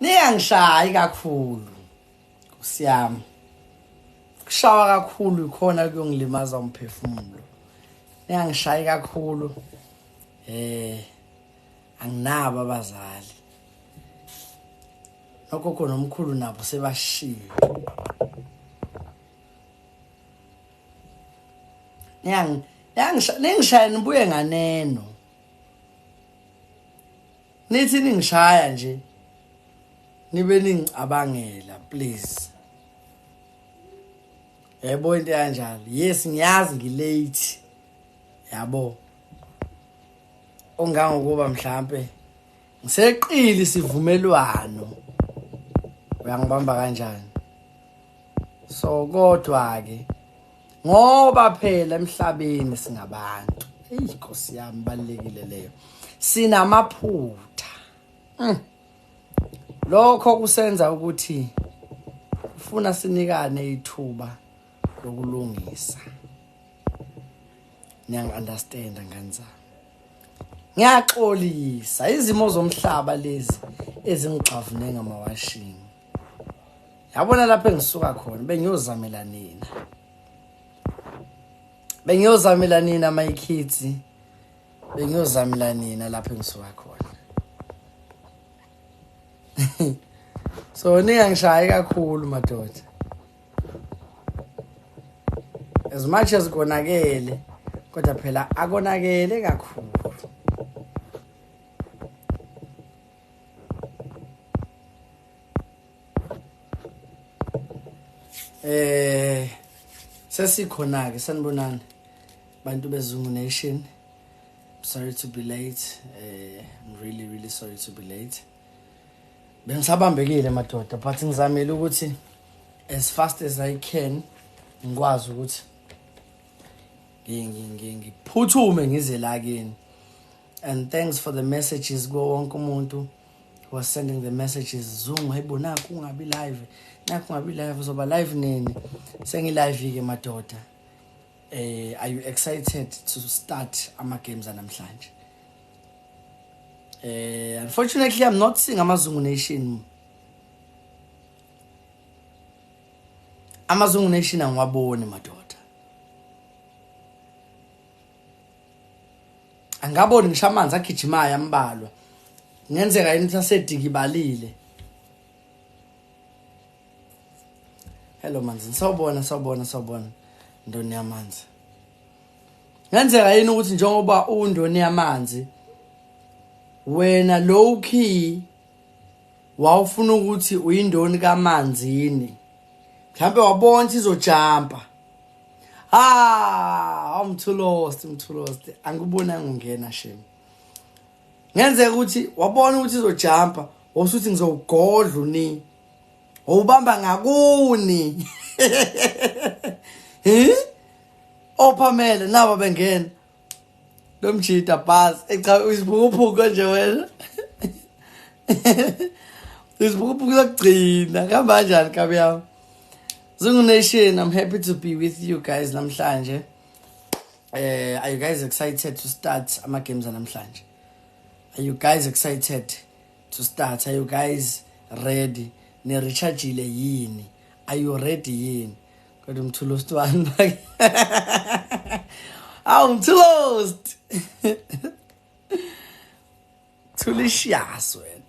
Ningangishayi kakhulu. Kusiyami. Kushawa kakhulu ikhona kuyongilimaza umphefumulo. Ningangishayi kakhulu. Anginabo abazali. Nogogo nomkhulu nabo sebashiye. Ningishaya nibuye nganeno. Nithi ningishaya nje. Nibe ningicabangela please. Yebo into kanjalo. Yes ngiyazi ngilate. Yabo. Ongangokuba mhlambe ngiseqile isivumelwano. Uyangibamba kanjani? So kodwa ke ngoba phela emhlabeni singabantu. Inkosi yami balekile leyo. Sinamaphutha. Lokho kusenza ukuthi ufuna sinikane ithuba lokulungisa. Niyang-understand ngani zami. Ngiyaxolisa izimo zomhlaba lezi ezingixavune ngamawashing. Yabona lapha engisuka khona bengiyozamela nina. Bengiyozamela nina my kids. Bengiyozamela nina lapha engisuka khona. So ningangishayi kakhulu madoda. As much as konakele kodwa phela akonakele kakhulu. Sesikhona ke sanibonani bantu beZungu Nation. Sorry to be late. I'm really sorry to be late. Bengisabambekile madoda but ngizamela ukuthi as fast as I can ngikwazi ukuthi ngiphuthume ngize la kini. And thanks for the messages go wonke umuntu who was sending the messages. Zungu hayibo naku ungabi live. Naku ungabi live uzoba live nini? Sengi live ke madoda. Are you excited to start ama games namhlanje? Unfortunately I'm not seeing amaZungu Nation. amaZungu Nation angiwaboni madoda. Angaboni ngisho amanzi agijimaya ambalwa. Ngenzeka yini sasediki-balile. Hello manzi, sawubona. Ndoni yamanzi. Ngenzeka yini ukuthi njengoba undoni yamanzi wena low key wawufuna ukuthi uyindoni kamanzini. Mhlambe wabona izojumpa. I'm too lost. Angibona ngingena shame. Ngenzeka ukuthi wabona ukuthi izojumpa, wasuthi ngizogodla ni. Ubamba ngakuni. Ophamele nabo bengena. Lomjita bus echa uzibuphuphuka nje wena. Uzibuphuphuka kugcina ngamba kanjani kabi yami. Zungu Nation, I'm happy to be with you guys namhlanje. Are you guys excited to start ama games namhlanje? Are you guys excited to start? Are you guys ready? Ne rechargeile yini? Are you ready yini? Kodwa umthulost wani bake. Umthulost. Tulishiyas wena.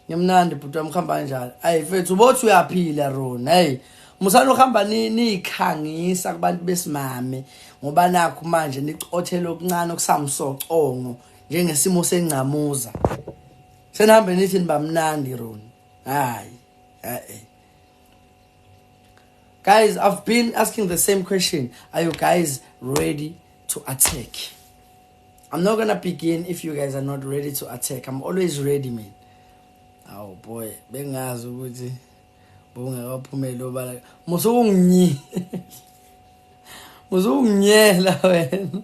Ngimnandi bhuti wami khamba kanjani? Ayi mfethu ubothi uyaphila Rona. Hey, musana uhamba nikhangisa kubantu besimame ngoba nakho manje nicothela okuncane okusamsocongo njengesimo sengcamuza. Senihambe nithi nibamnandi Rona. Hayi. Guys, I've been asking the same question. Are you guys ready to attack? I'm not gonna begin if you guys are not ready to attack. I'm always ready, man. Oh boy, bengazi ukuthi bongakaphumela obala. Musungnyela wena.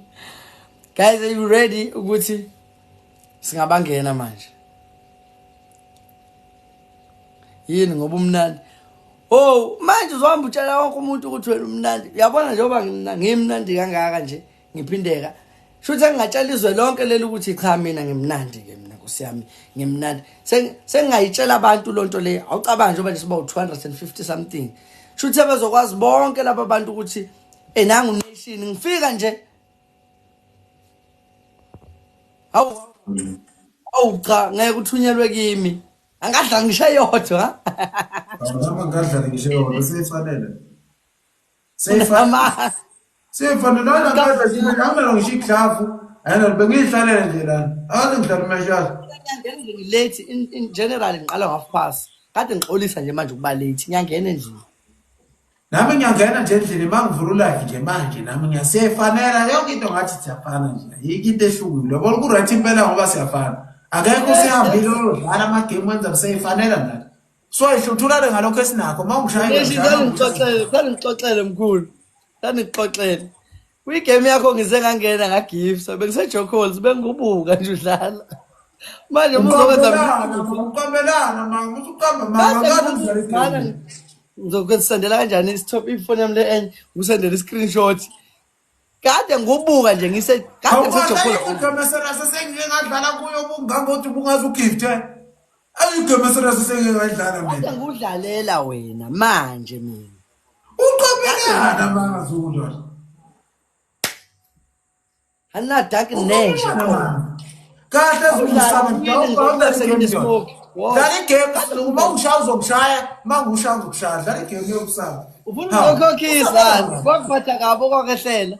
Guys, are you ready ukuthi singabangena manje? Yini ngoba umnandi? Oh, manje uzohamba utshela wonke umuntu ukuthi wena umnandi. Uyabona njengoba ngimnandi kangaka nje, ngiphindeka. Shuthi angingatshela izwe lonke leli ukuthi cha mina ngimnandi ke mina Nkosi yami ngimnandi. Sengingayitshela abantu lonto le awucabange nje manje siba u250 something. Shuthi abazokwazi bonke laba bantu ukuthi nangu nation ngifika nje. Awu cha ngeke uthunyelwe kimi. Angadla ngisho yodwa ha. Ngadla ngisho yodwa sefanele. Sefanele lana ngadla nje angalo ngisho iklavu. Ayena bengihlalele nje lana. Awu ngihlala emashasi. Late in general ngiqala ngo-half. Kade ngixolisa nje manje ukuba late ngiyangena endlini. Nami ngiyangena nje endlini mangivula live nje manje nami ngiyasefanela yonke into ngathi siyafana nje. Yiki into ehlukile. Yabona ku-right impela ngoba siyafana. Akekho sihambile dlala ama-game wenza seyifanela nathi. So ihluthulane ngalokho esinakho mawungishaya ngixoxele mkhulu. Ngixoxele. Kwigame yakho ngize ngangena ngagift. Bengisejokholes bengubuka nje udlala. Manje uqambelana mama usuqamba mama ngizokwenza kanjani isitop ifone yami le enye ngisendele i-screenshot. Kade ngubuka nje kade ngisejokholes. Igame sengasengiyadlala kuyo bungangothi bungazi ugift. Ayigame sengasengiyadlala mina. Kade ngudlalela wena manje mina. Uqambelana mama Zulu. Anadaki nesha. Kahle uzosaba dlala igame uma ushaya uzongishaya mangishaya uzokushaya dlala igame yokusaba ufuna ukukhokhisa kwakuphatha kabo kwakehlela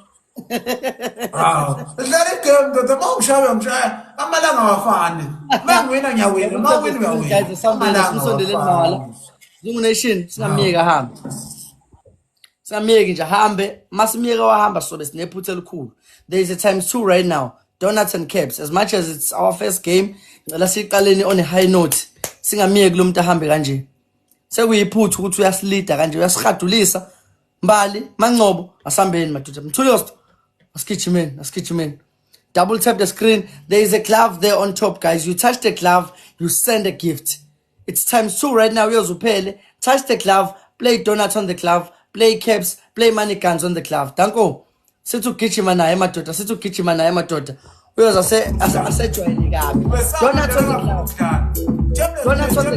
dlala igame ndoda mangishaya uyangishaya amalanga awafani mangwina ngiyawina mawina uyawina guys amalanga usondeleni mawala Zungu Nation singamiyeka hambe samiyeki nje hambe masimiyeka wahamba sobe sinephutha elikhulu. There is a ×2 right now. Donuts and caps. As much as it's our first game, ngicela siqaleni on a high note. Singamiyeki lo muntu ahambe kanje. Sekuyiphutha ukuthi uyasilida kanje uyasihadulisa. Mbali, Mangcobo, asambeni madoda. Mthulosto. Asigijimeni. Double tap the screen. There is a glove there on top, guys. You touch the glove, you send a gift. It's ×2 right now. Uyozuphele. Touch the glove, play donuts on the glove, play caps, play money guns on the glove. Danko. Sithi ugijima naye madoda. Uyoza asejwayele kabi. Donuts on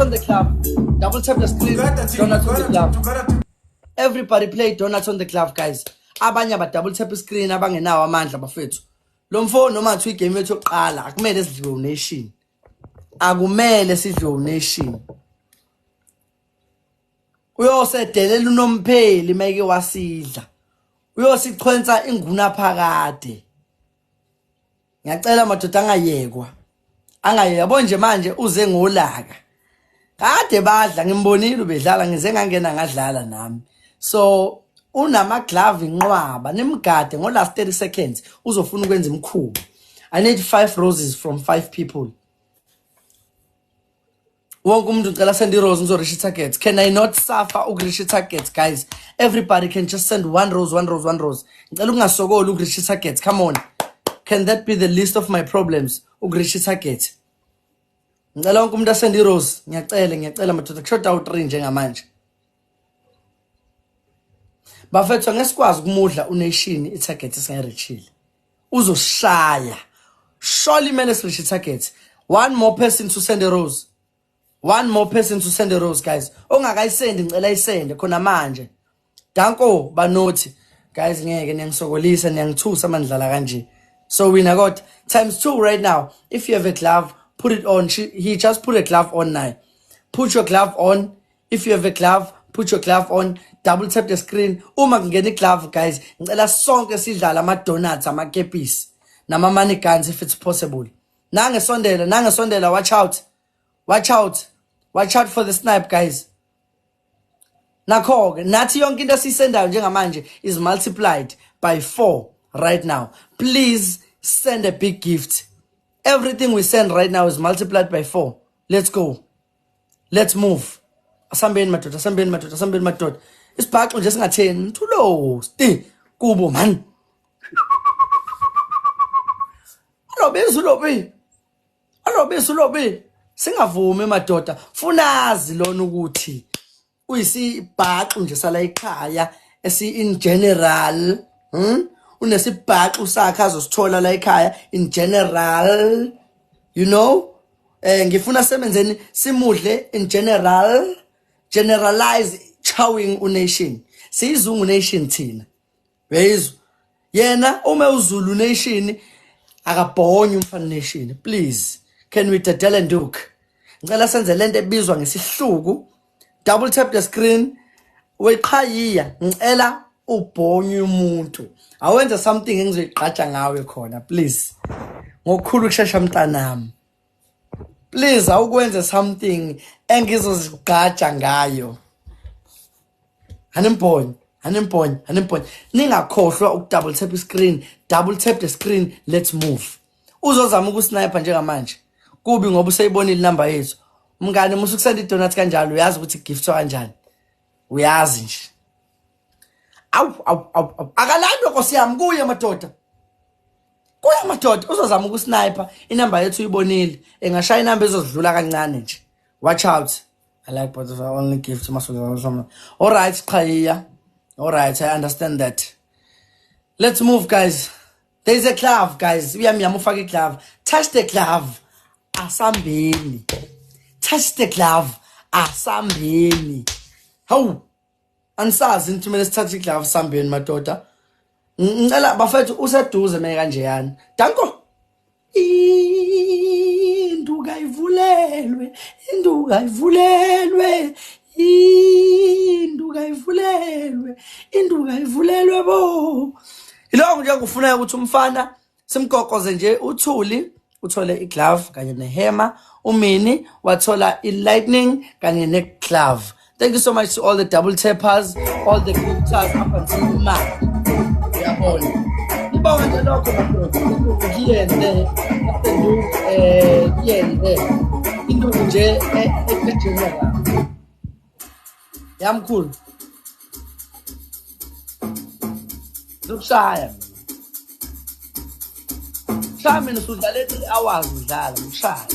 the glove. Double tap the screen. Donuts on the glove. Everybody play donuts on the glove, guys. Abanye aba double tap screen abangenawo amandla bafethu. Lo mfo noma ngithi igame yethu yokuqala akumele sidliwe nation. Akumele sidliwe nation. Uyosedelela unompheli mayike wasidla. Uyosichwenza inguna phakade. Ngiyacela madoda angayekwa. Yabo nje manje uze ngolaka. Kade badla ngimbonile ubedlala ngize ngangena ngadlala nami. So unama glove inqwaba nemgade ngo last 30 seconds uzofuna ukwenza imkhubo. I need 5 roses from 5 people. Wonke umuntu ucela send i-rose ngizoreach targets. Can I not suffer ukureach targets, guys? Everybody can just send 1 rose. Ngicela ungasokoli ukureach targets. Come on. Can that be the least of my problems? Ukureach targets. Ngicela wonke umuntu asend i-rose. Ngiyacela madoda kushoda u3 njengamanje. Bafethu ngesikwazi ukumudla unation i-target esingayirichile. Uzoshaya. Surely mele sireach targets. One more person to send a rose. Guys. Ongakayisend ngicela isende khona manje. Danko banothi. Guys ngeke niyangisokolisa niyangithusa mandlala kanje. So wina got ×2 right now. If you have a glove, put it on. He just put a glove on now. Put your glove on. If you have a glove, put your glove on. Double tap the screen. Uma kungena iglove, guys. Ngicela sonke sidlala ama donuts, ama kepis, nama money guns if it's possible. Nangesondela, watch out for the snipe, guys. Nakho nathi yonke into esisendayo njengamanje is multiplied by 4 right now. Please send a big gift. Everything we send right now is multiplied by 4. Let's go. Let's move. Asambeni madoda. Isibhaxo nje singatheni. Mthulo sti kubo man. Alo besulobi. Singavumi madoda. Funazi lona ukuthi uyisibhaxo nje sala ekhaya in general. unesibhaxu sakhe azosithola la ekhaya in general, you know. Ngifuna semenzeni simudle in general, generalize chawing unation. Siyizungu nation thina. Uyezwa? Yena uma uZulu nation akabhonye umfana nation. Please, can we Dadela Nduku? Ngicela senze lento ebizwa ngesihluku. Double tap the screen. Weqhayiya ngicela ubhonye umuntu. Awenza something engizoyiqhatsha ngawe khona, please. Ngokukhulu kushesha mntanami. Please awukwenze something engizozigqaja ngayo. Hanimbonye. Ningakhohlwa ukudouble tap screen, double tap the screen, let's move. Uzozama ukusniper njengamanje. Kubi ngoba useyibonile inamba yethu. Mngane musukusenda idonut kanjalo uyazi ukuthi gift kanjani. Uyazi nje. Awu. Akalandwe Nkosi yami kuye madoda. Uzozama ukusniper inamba yethu uyibonile. Engashaya inamba ezodlula kancane nje. Watch out. I like but I only give to myself. All right, Qhayiya. All right, I understand that. Let's move, guys. There is a glove, guys. We are ufake glove. Touch the glove. Asambeni. Touch the glove. Asambeni. How? Ansazi into mina sithatha iglove sambeni madoda. Ngicela bafethu useduze mina kanjeyani. Danko. Induka ivulelwe. Bo. Ilokho nje ngifuna ukuthi umfana simgoqoze nje uthuli uthole iglove kanye nehema, umini wathola ilightning kanye neglove. Thank you so much to all the double tappers, all the gifters up until now. Uyabona. Ngibonga nje lokho madoda. Ngiyende into nje egeneral. Yamkhulu. Zokushaya mina. Shaya mina usudlale 3 hours udlala ushaya.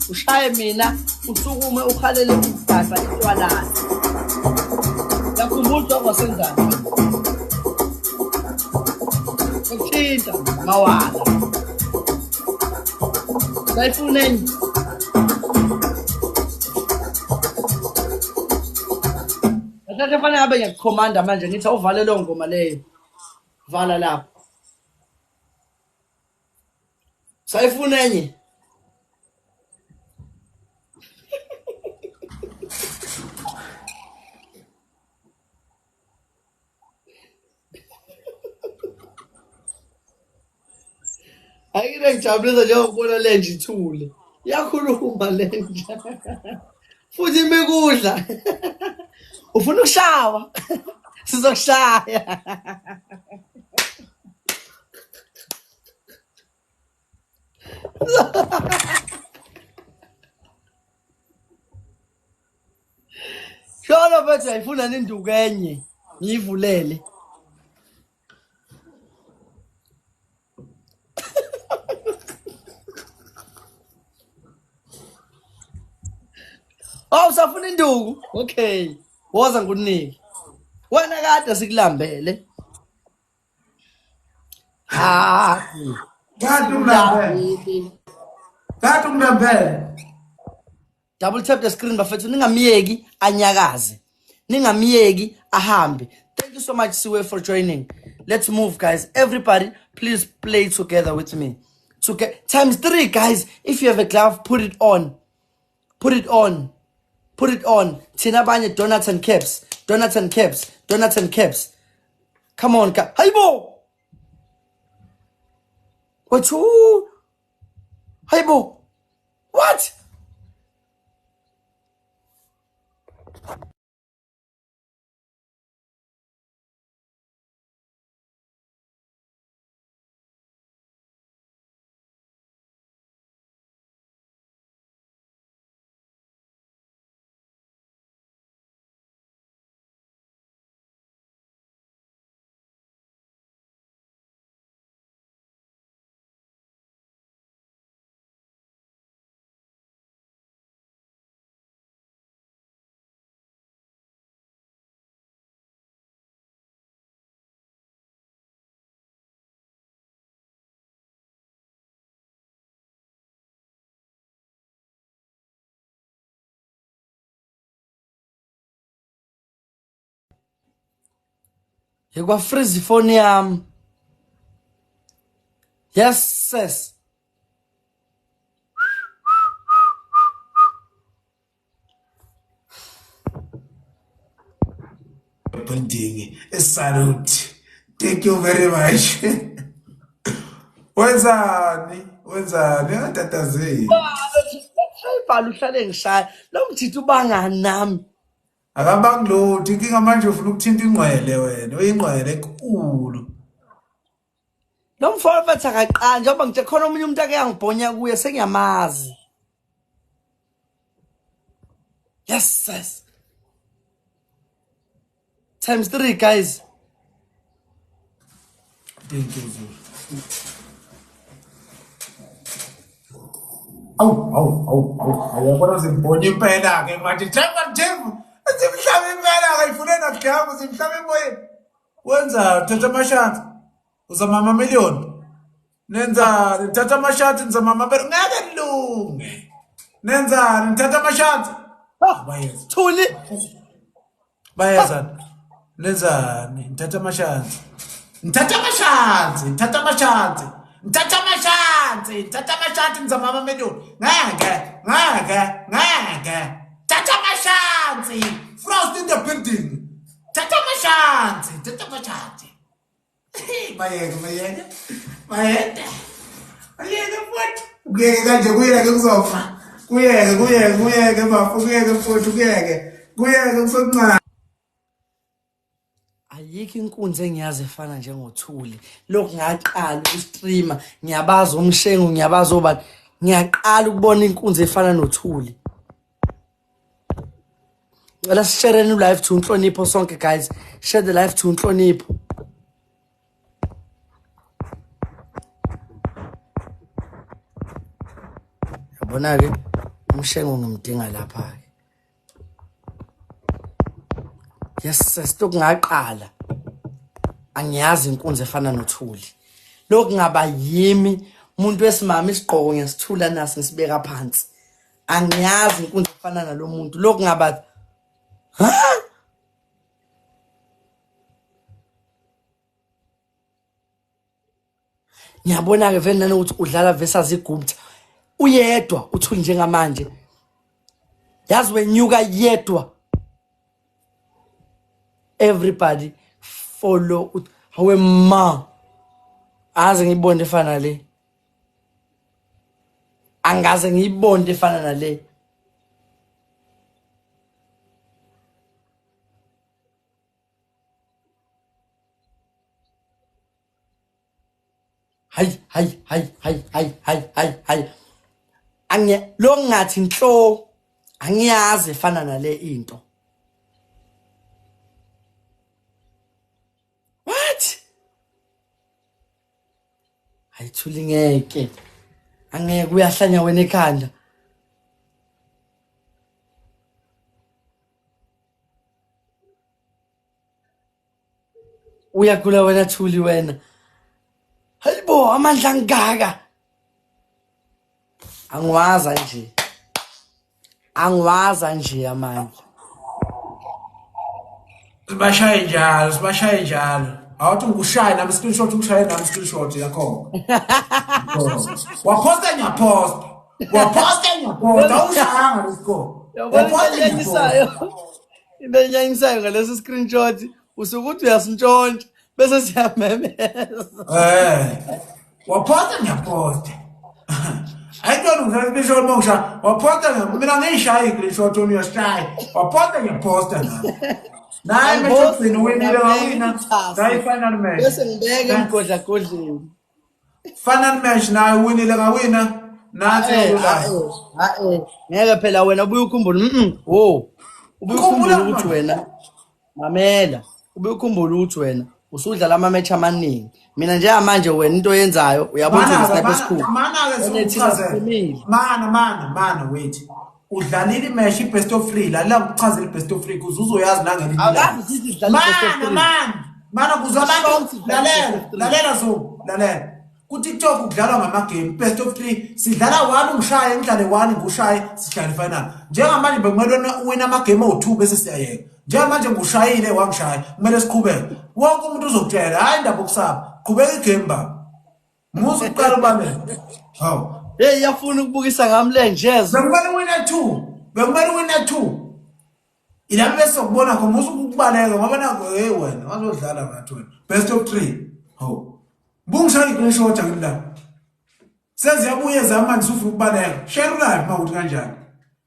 Ushaye mina usukume ukhalele ukudasa intwalana. Yakhumbula kwasenzani. Ukuthinta mawala. Sayifuneni. Athathe fanele abe ngiyakhomanda manje ngithi awuvale lo ngoma leyo. Vala lapho. Sayifunenye. Ayike ngijabulisa nje ukubona lenje ithule. Iyakhuluma lenje. Futhi imekudla. Ufuna ukushawa? Sizokushaya. Shona bathi ayifuna ninduku enye. Ngivulele. Oh, usafuna induku? Okay. Woza nguniki. Wena kade sikulambele. Kade umlambele. Double tap the screen bafethu ningamiyeki anyakaze. Ningamiyeki ahambe. Thank you so much Siwe for joining. Let's move guys. Everybody please play together with me. Times 3 guys. If you have a glove put it on. Thina abanye donuts and caps. Come on, Hayibo. What you? Hayibo. What? Yekwa freeze phone yami. Yes, sis. Building a salute. Thank you very much. Wenzani ngatataze. Hayibhala uhlale ngishaya. Lo mthithu bangani nami. Akabangilodi inkinga manje ufuna ukuthinta ingcwele wena. Uyingcwele enkulu. Lo mfowethu bathi akaqala njengoba ngithe khona omunye umuntu ake yangibhonya kuye sengiyamazi. Yes, sis. ×3 guys. Thank you. Ayabona zimbonye impela ke manje themba simhlaba impela ke ifune nakugama simhlaba emoyeni. Wenza thatha amashati. Uzama amamiliyoni. Nenza nithatha amashati nizama amabere ngeke kulunge. Nenza nithatha amashati. Bayeza. Thuli. Bayeza. Nenza nithatha amashati. Nithatha amashati nizama amamiliyoni. Ngeke. Thatha amashati. Frost in the building. Thatha amashati. Bayeka. Futhi. Kuyeke kanje kuyeke kuzofa. Kuyeke bafu kuyeke futhi kuyeke kusokuncane. Ayikho inkunzi engiyazi efana njengothuli. Lokhu ngaqala ukustreama, ngiyabaza umshengu, ngiyabaza obani. Ngiyaqala ukubona inkunzi efana nothuli. Let's share a new live to Nhlonipho sonke guys. Share the live to Nhlonipho. Yabona ke umshengo ngimdinga lapha ke. Yes, sesitokungaqala. Angiyazi inkunzi efana nothuli. Lokhu ngaba yimi umuntu wesimama isigqoko ngesithula nasi ngisibeka phansi. Angiyazi inkunzi efana nalomuntu. Lokhu ngaba ngiyabona ke vele nanokuthi udlala versus iGupta. Uyedwa uthuli njengamanje. Yazi wenyuka yedwa. Everybody follow hawe ma. Aze ngibonde efana le. Angaze ngiyibonde efana nale. Hayi. Lo ngathi inhlo angiyazi efana nale into. What? Hayithuli ngeke. Angeke uyahlanya wena ekhanda. Uyagula wena Thuli wena. Hayibo amandla ngaka. Angiwaza nje amandla. Sibashaye njalo. Awuthi ngikushaya nami screenshot ukushaye nami screenshot yakho. Waposta ngiyaposta. Awushayanga lesko. Waposta ngiyaposta. Into enyanyisayo ngalesi screenshot usukuthi uyasintshontsha bese siyamemeza. Waposta ngiyaposta. Ayitona ngizama screenshot mawusha. Waposta mina ngiyishaye screenshot uyashaya. Waposta ngiyaposta nami. Naye method winile ngawina. Naye final match. Bese ngibeke emgodlagodleni. Final match naye winile ngawina. Nathi ngeke phela wena ubuye ukhumbule ubuye ukhumbule ukuthi wena mamela ubuye ukhumbule ukuthi wena usudlala ama match amaningi. Mina nje manje wena into yenzayo uyabona isniper esikhulu. Mana wait. Udlalile imatch ibest of 3 la kuchazela ibest of 3 kuze uzoyazi nangelinye. Mana kuzabantu lalela ku TikTok kudlalwa ngama game best of 3 sidlala 1 ungishaye ngidlale 1 ngushaye sidlale final. Njengamanje bekumele wena ama game o2 bese siyayeka. Njengamanje ngushayile wangishaya kumele siqhubeke wonke umuntu uzokutshela hayi indaba okusapha qhubeka igame baba musu uqala ubamele hawu hey yafuna ukubukisa ngamlenjezo bekumele wina 2 ilapho bese ukubona khona musu ukubaleka ngoba nako hey wena wazodlala ngathi wena best of 3 hawu bungishaya igreshota ngila seziyabuye zamanje ufuna ukubaleka share live mawuthi kanjani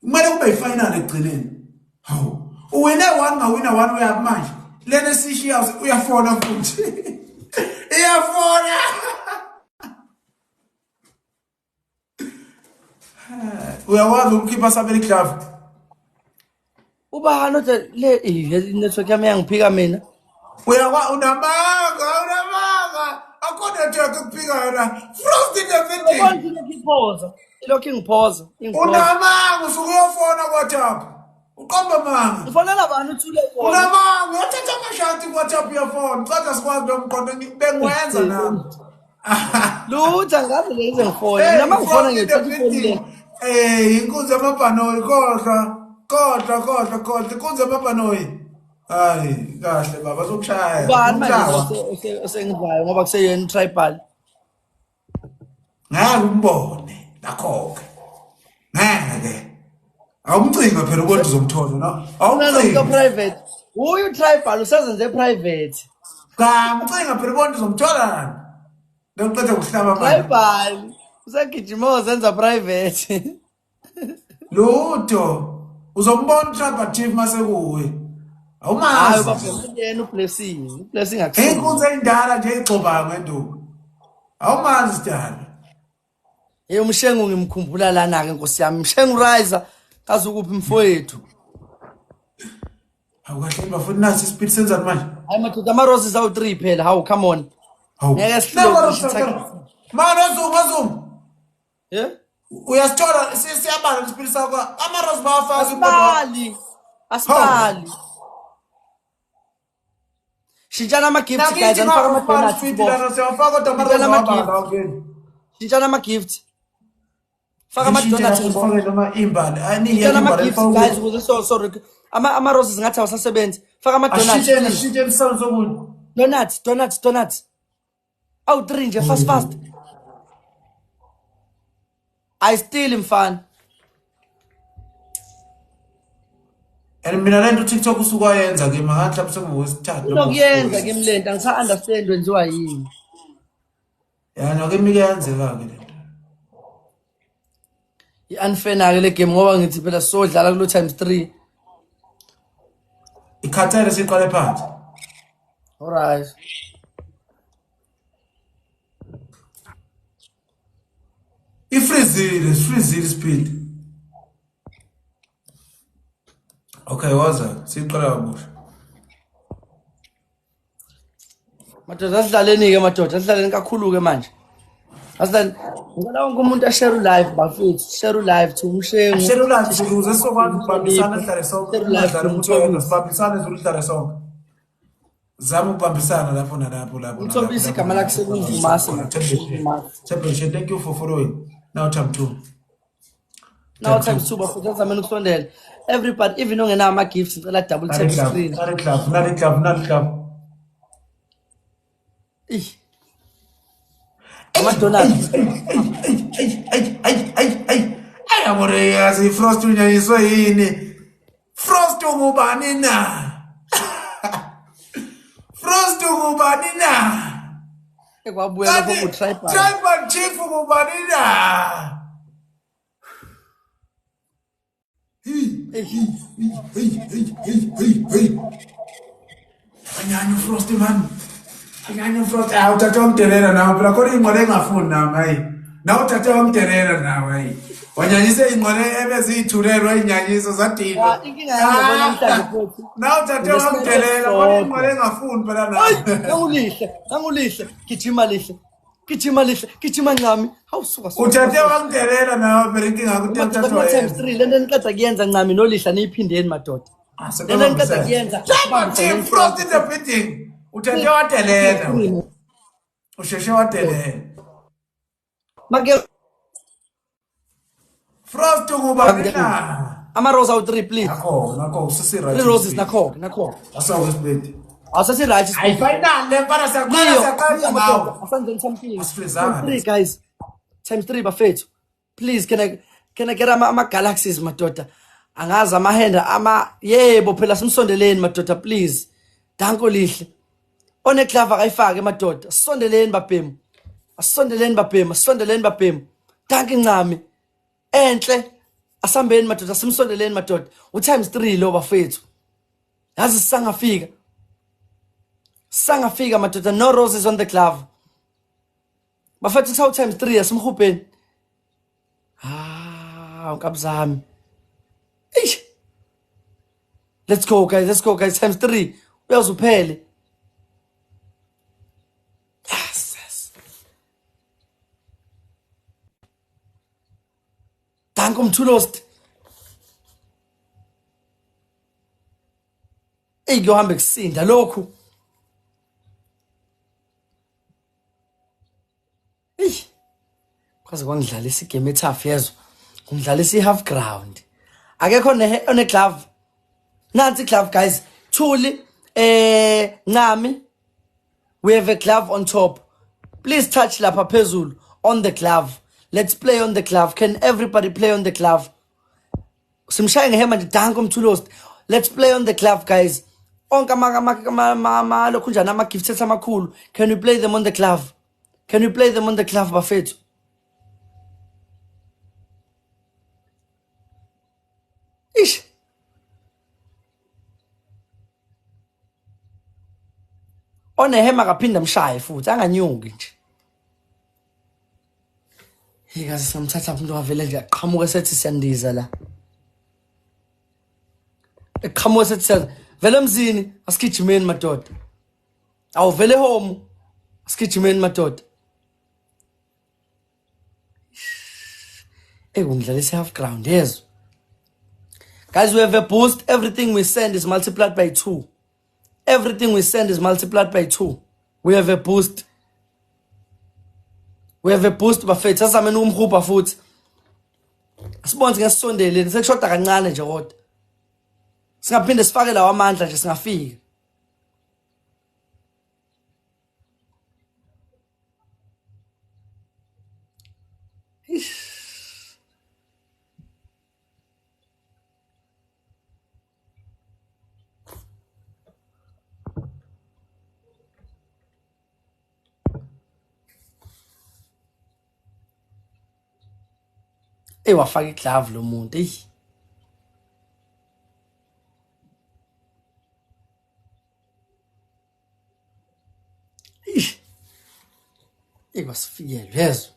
kumele kube yifinal egcineni hawu uwine 1 ngawina 1 uyamanje lena sishiya uyafona futhi iyafona uyawazi ukukhipha sabeli glove uba nothe le network yami yangiphika mina unamanga akhona network ukuphika yona frost in the meeting ilokhu ngiphoza unamanga usukuyofona kwaThaphu uqomba manga ufonela abantu uthule unamanga uyathatha amashanti kwaThaphu uyafona cada sikwazi bemqondo bengiwenza nami lutha ngabe lezi ngifona mina mangifona nge-24 inkunzi yamabhanoyi kodwa inkunzi yamabhanoyi hayi kahle baba sokushaya bani manje osengivayo ngoba kuseyena tribal ngeke umbone nakho-ke ngeke awumcinga phela ubona uzomthola no awumcinga private uyu tribal usezenze private kamcinga phela ubona uzomthola ngiqeda ukuhlaba manje tribal usegijima uzenza private lutho uzombona tribal chief masekuwe hayi bafuna ublessing akusizi inkunzi endala nje igxoba ngenduku awumazi sidala umshengu ngimkhumbula lana ke Nkosi yami mshengu riser kaze ukuphi mfowethu awukahle bafuna nasi speed senzani manje hayi madoda ama roses awu 3 phela hawu come on ngeke sihloko mazum uyasithola siyabala speed sakho ama roses bawafaka asibali shintshana ama-gift guys anifaka ama-donut ama-gift faka ama-gift guys ukuze sorry ama-roses ngathi awasasebenzi faka ama-donut awu 3 nje fast ayistili mfana and mina lento TikTok usukayenza ke manje mhlawumbe sengowesithathu nokuyenza kimi lento angisa-understand wenziwa yini yana ke mike yenzeka ke lento i-unfair-na-ke le game ngoba ngithi phela sodlala kulo times 3 ikhathele siqale phansi alright ifreezile speed okay waza siqala kabusha madoda asidlaleni-ke madoda asidlaleni kakhulu-ke manje asidlani ngicela wonke umuntu ashare ulive bafethu share ulive to umshengu ukuze sizokwazi ukubambisana sihlale sonke ungadlali umuntu oyedwa sibambisane udlale sonke zama ukubambisana lapho nalapho umthombisa igama lakhe sekuvumase championship thank you for following now time 2 bafethu azameni ukusondela everybody even ongenawo ama-gifts ngicela double tap screen nali club ama-donut amore yazi Frost unyanyiswe yini Frost ngubani na Frost ngubani na ekwabuya lokho tribal chief ngubani na Anyanya Frost man anyanya Frost uthathe wamdelela nawe phela khona ingqole engafuni nami hayi na uthathe wamdelela nawe hayi wanyanyise ingqole ebezithulelwa inyanyiso zadinwa na uthathe wamdelela khona ingqole engafuni phela nawe nangulihle gijima ncami hawusuka uthathe wamdelela nawe phela inkinga yakho times 3 lento niqeda kuyenza ncami nolihla niyiphindeni madoda lento niqeda kuyenza Team Frost in the building uthathe wadelela usheshe wadelela make Frost ngubani na Ama-rose awu-3 please. Nakho, usisi-right. 3 roses nakho. Asawesibedi. Awusasi-right. Hayi final le mfana siyaqala nawe. Asenzeni something. Asifezanga. 3 guys. Times 3 bafethu. Please can I get ama-galaxies madoda? Angazi amahenda yebo phela simsondeleni madoda please. Danko lihle. Oneklava akayifake madoda. Sondeleni babhemu. Asondeleni babhemu. Danke ncami. Enhle. Asambeni madoda simsondeleni madoda. U-times 3 lo bafethu. Yazi sangafika madoda, no roses on the glove. Bafethu sawu times 3 asimhubheni. Nkabzami. Eish. Let's go guys times 3. Uyazuphele. Yes. Danke umthulost. Kuyohamba kusinda lokhu. Kwaze kwangidlalisa igame etough yezo. Ngidlalisa i-half ground. Akekho one glove. Nansi glove guys. Thuli Ncami. We have a glove on top. Please touch lapha phezulu on the glove. Let's play on the glove. Can everybody play on the glove? Simshaya ngehema nje danke umthulost. Let's play on the glove guys. Onke lokhu njani ama-gifts amakhulu. Can we play them on the glove? Bafethu? Ish. Onehema kaphinda mshaye futhi anganyuki nje. Kaze samthatha umuntu wavele nje aqhamuka sethi siyandiza la. Eqhamuka sethi vele emzini asigijimeni madoda. Awuvele home asigijimeni madoda. Ngidlalisa half ground yezo. Guys, we have a boost. Everything we send is multiplied by 2. We have a boost. Bafethu sasamena umhubha futhi. Sibonze ngesondele sekushoda kancane nje kodwa. Singaphinde sifake lawa amandla nje singafika. Wafaka iglove lo muntu. Kwasifikele lezo.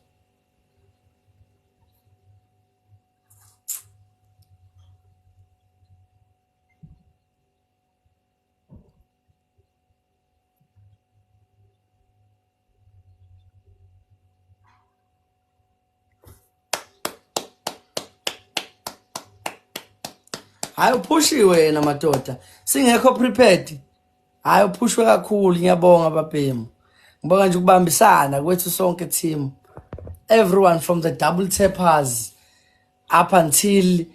Hayi uphushi wena madoda. Singekho prepared. Hayi uphushwe kakhulu ngiyabonga babhemu. Ngibonga nje ukubambisana kwethu sonke team. Everyone from the double tappers up until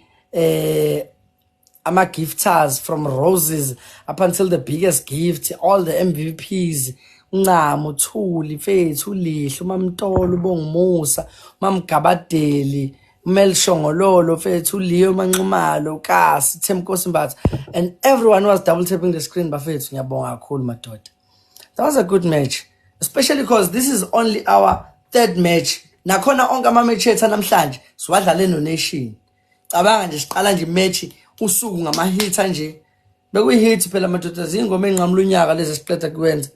ama-gifters, from roses up until the biggest gift, all the MVPs. Ncamo, Thuli, Fethu, Lihle, uMamtolo, uBongumusa, uMamgabadeli, Melshongololo, Fethu, Leo Manxumalo, Kasi, Themkosi Mbatha, and everyone was double tapping the screen. Bafethu ngiyabonga kakhulu madoda. That was a good match, especially because this is only our third match. Nakhona onke ama-match ethu namhlanje siwadlale no-Nation. Cabanga nje siqala nje match usuku ngama-hit nje. Bekuyi-hit phela madoda, zingoma enqamula unyaka lezi siqeda kwenza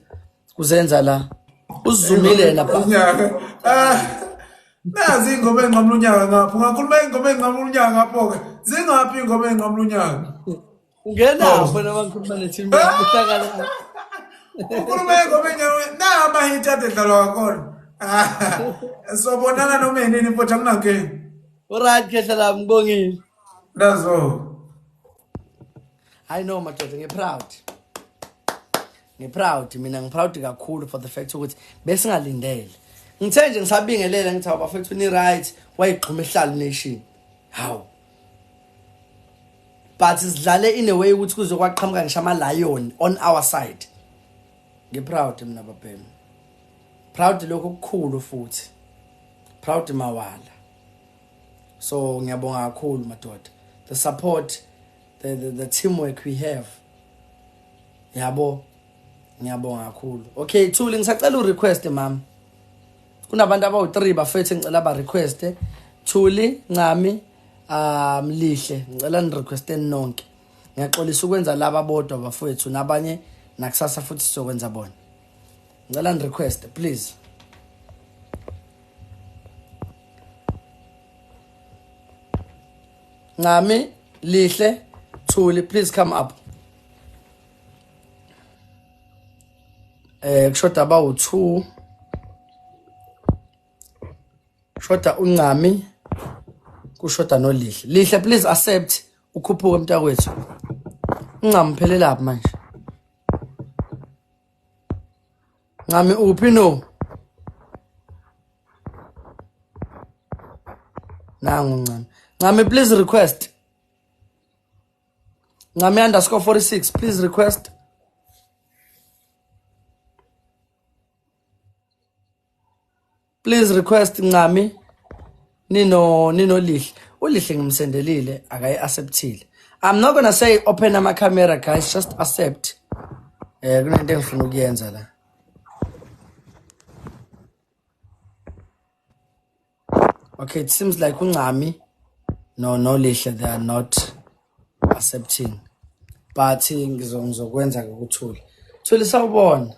kuzenza la. Uzumile lapha. Nazi ingoma enqamula unyaka ngapho. Ngakhuluma ingoma enqamula unyaka ngapho ke. Zingaphi ingoma enqamula unyaka? Ungena khona mangikhuluma neteam yahlakala. Ukhuluma ingoma enqamula na ama-hit adedlalwa kakhona. Sobonana noma yini mfowethu akunankinga. Alright khehla la ngibongile. That's all. I know madoda ngiproud mina ngiproud kakhulu for the fact ukuthi besingalindele. Ngithe nje ngisabingelela ngithi awubafethu ni right wayigquma ehlala Nation. Hawu. but sidlale in a way ukuthi kuzokwaqhamuka ngisho ama-lion on our side. Ngi-proud mina babhemi, proud lokho okukhulu futhi, proud mawala. So ngiyabonga kakhulu madoda, the support, the teamwork we have. Yabo, ngiyabonga kakhulu. Okay, Thuli ngisacela urequest mama. Kunabantu abawu3 bafethu ngicela ba request. Thuli, Ncami, Lihle, ngicela ni request nonke. Ngiyaxolisa ukwenza laba bodwa bafethu nabanye nakusasa futhi sizokwenza bona. Ngicela ni request please. Ncami, Lihle, Thuli, please come up. Kushoda abawu2. Shoda uNcami, kushoda noLihle. Lihle please accept ukhuphuke mntakwethu. Ncami phelela lapha manje. Ncami uphi no? Nangu Ncami. Ncami please request. Ncami _46 please request. Please request Ncami. Nino Lihle. Ulihle ngimsendelile akayi acceptile. I'm not gonna say open my camera guys, just accept. Kunento engifuna ukuyenza la. Okay, it seems like uNcami no Lihle they are not accepting. But ngizokwenza ngokuthula. Thuli sawubona.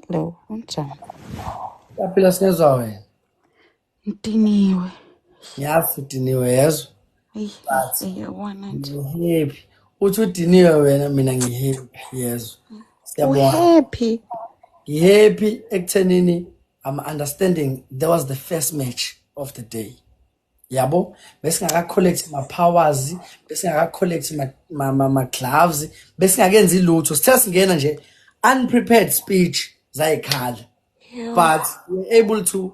Hello, unjani? Yaphila sinezwa wena. Ngidiniwe. Ngiyazi udiniwe yezwa. Yabona nje. Happy. Uthi udiniwe wena mina ngihappy yezwa. Siyabona. Happy. Ngihappy ekuthenini I'm understanding there was the first match of the day. Yabo, besingaka collect my powers, besingaka collect my gloves, besingakenzi lutho. Sithe singena nje unprepared speech zayikhala. But we're able to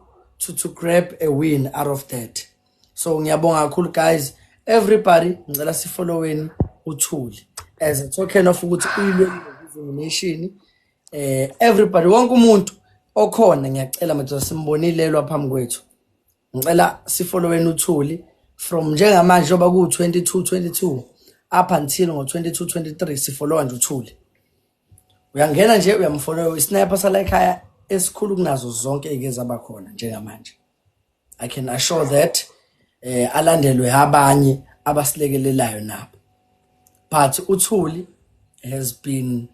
grab a win out of that. So ngiyabonga kakhulu guys. Everybody ngicela sifolloweni uThuli as a token of ukuthi uyilwe everybody wonke umuntu okhona ngiyacela manje simbonile lo phambi kwethu. Ngicela sifolloweni uThuli from njengamanje oba ku 22 up until ngo 22-23 sifollowa nje uThuli. Uyangena nje uyamfollow isniper sala ekhaya esikhulu kunazo zonke ezike abakhona njengamanje. I can assure that alandelwe abanye abasilekelelayo nabo. But uThuli has been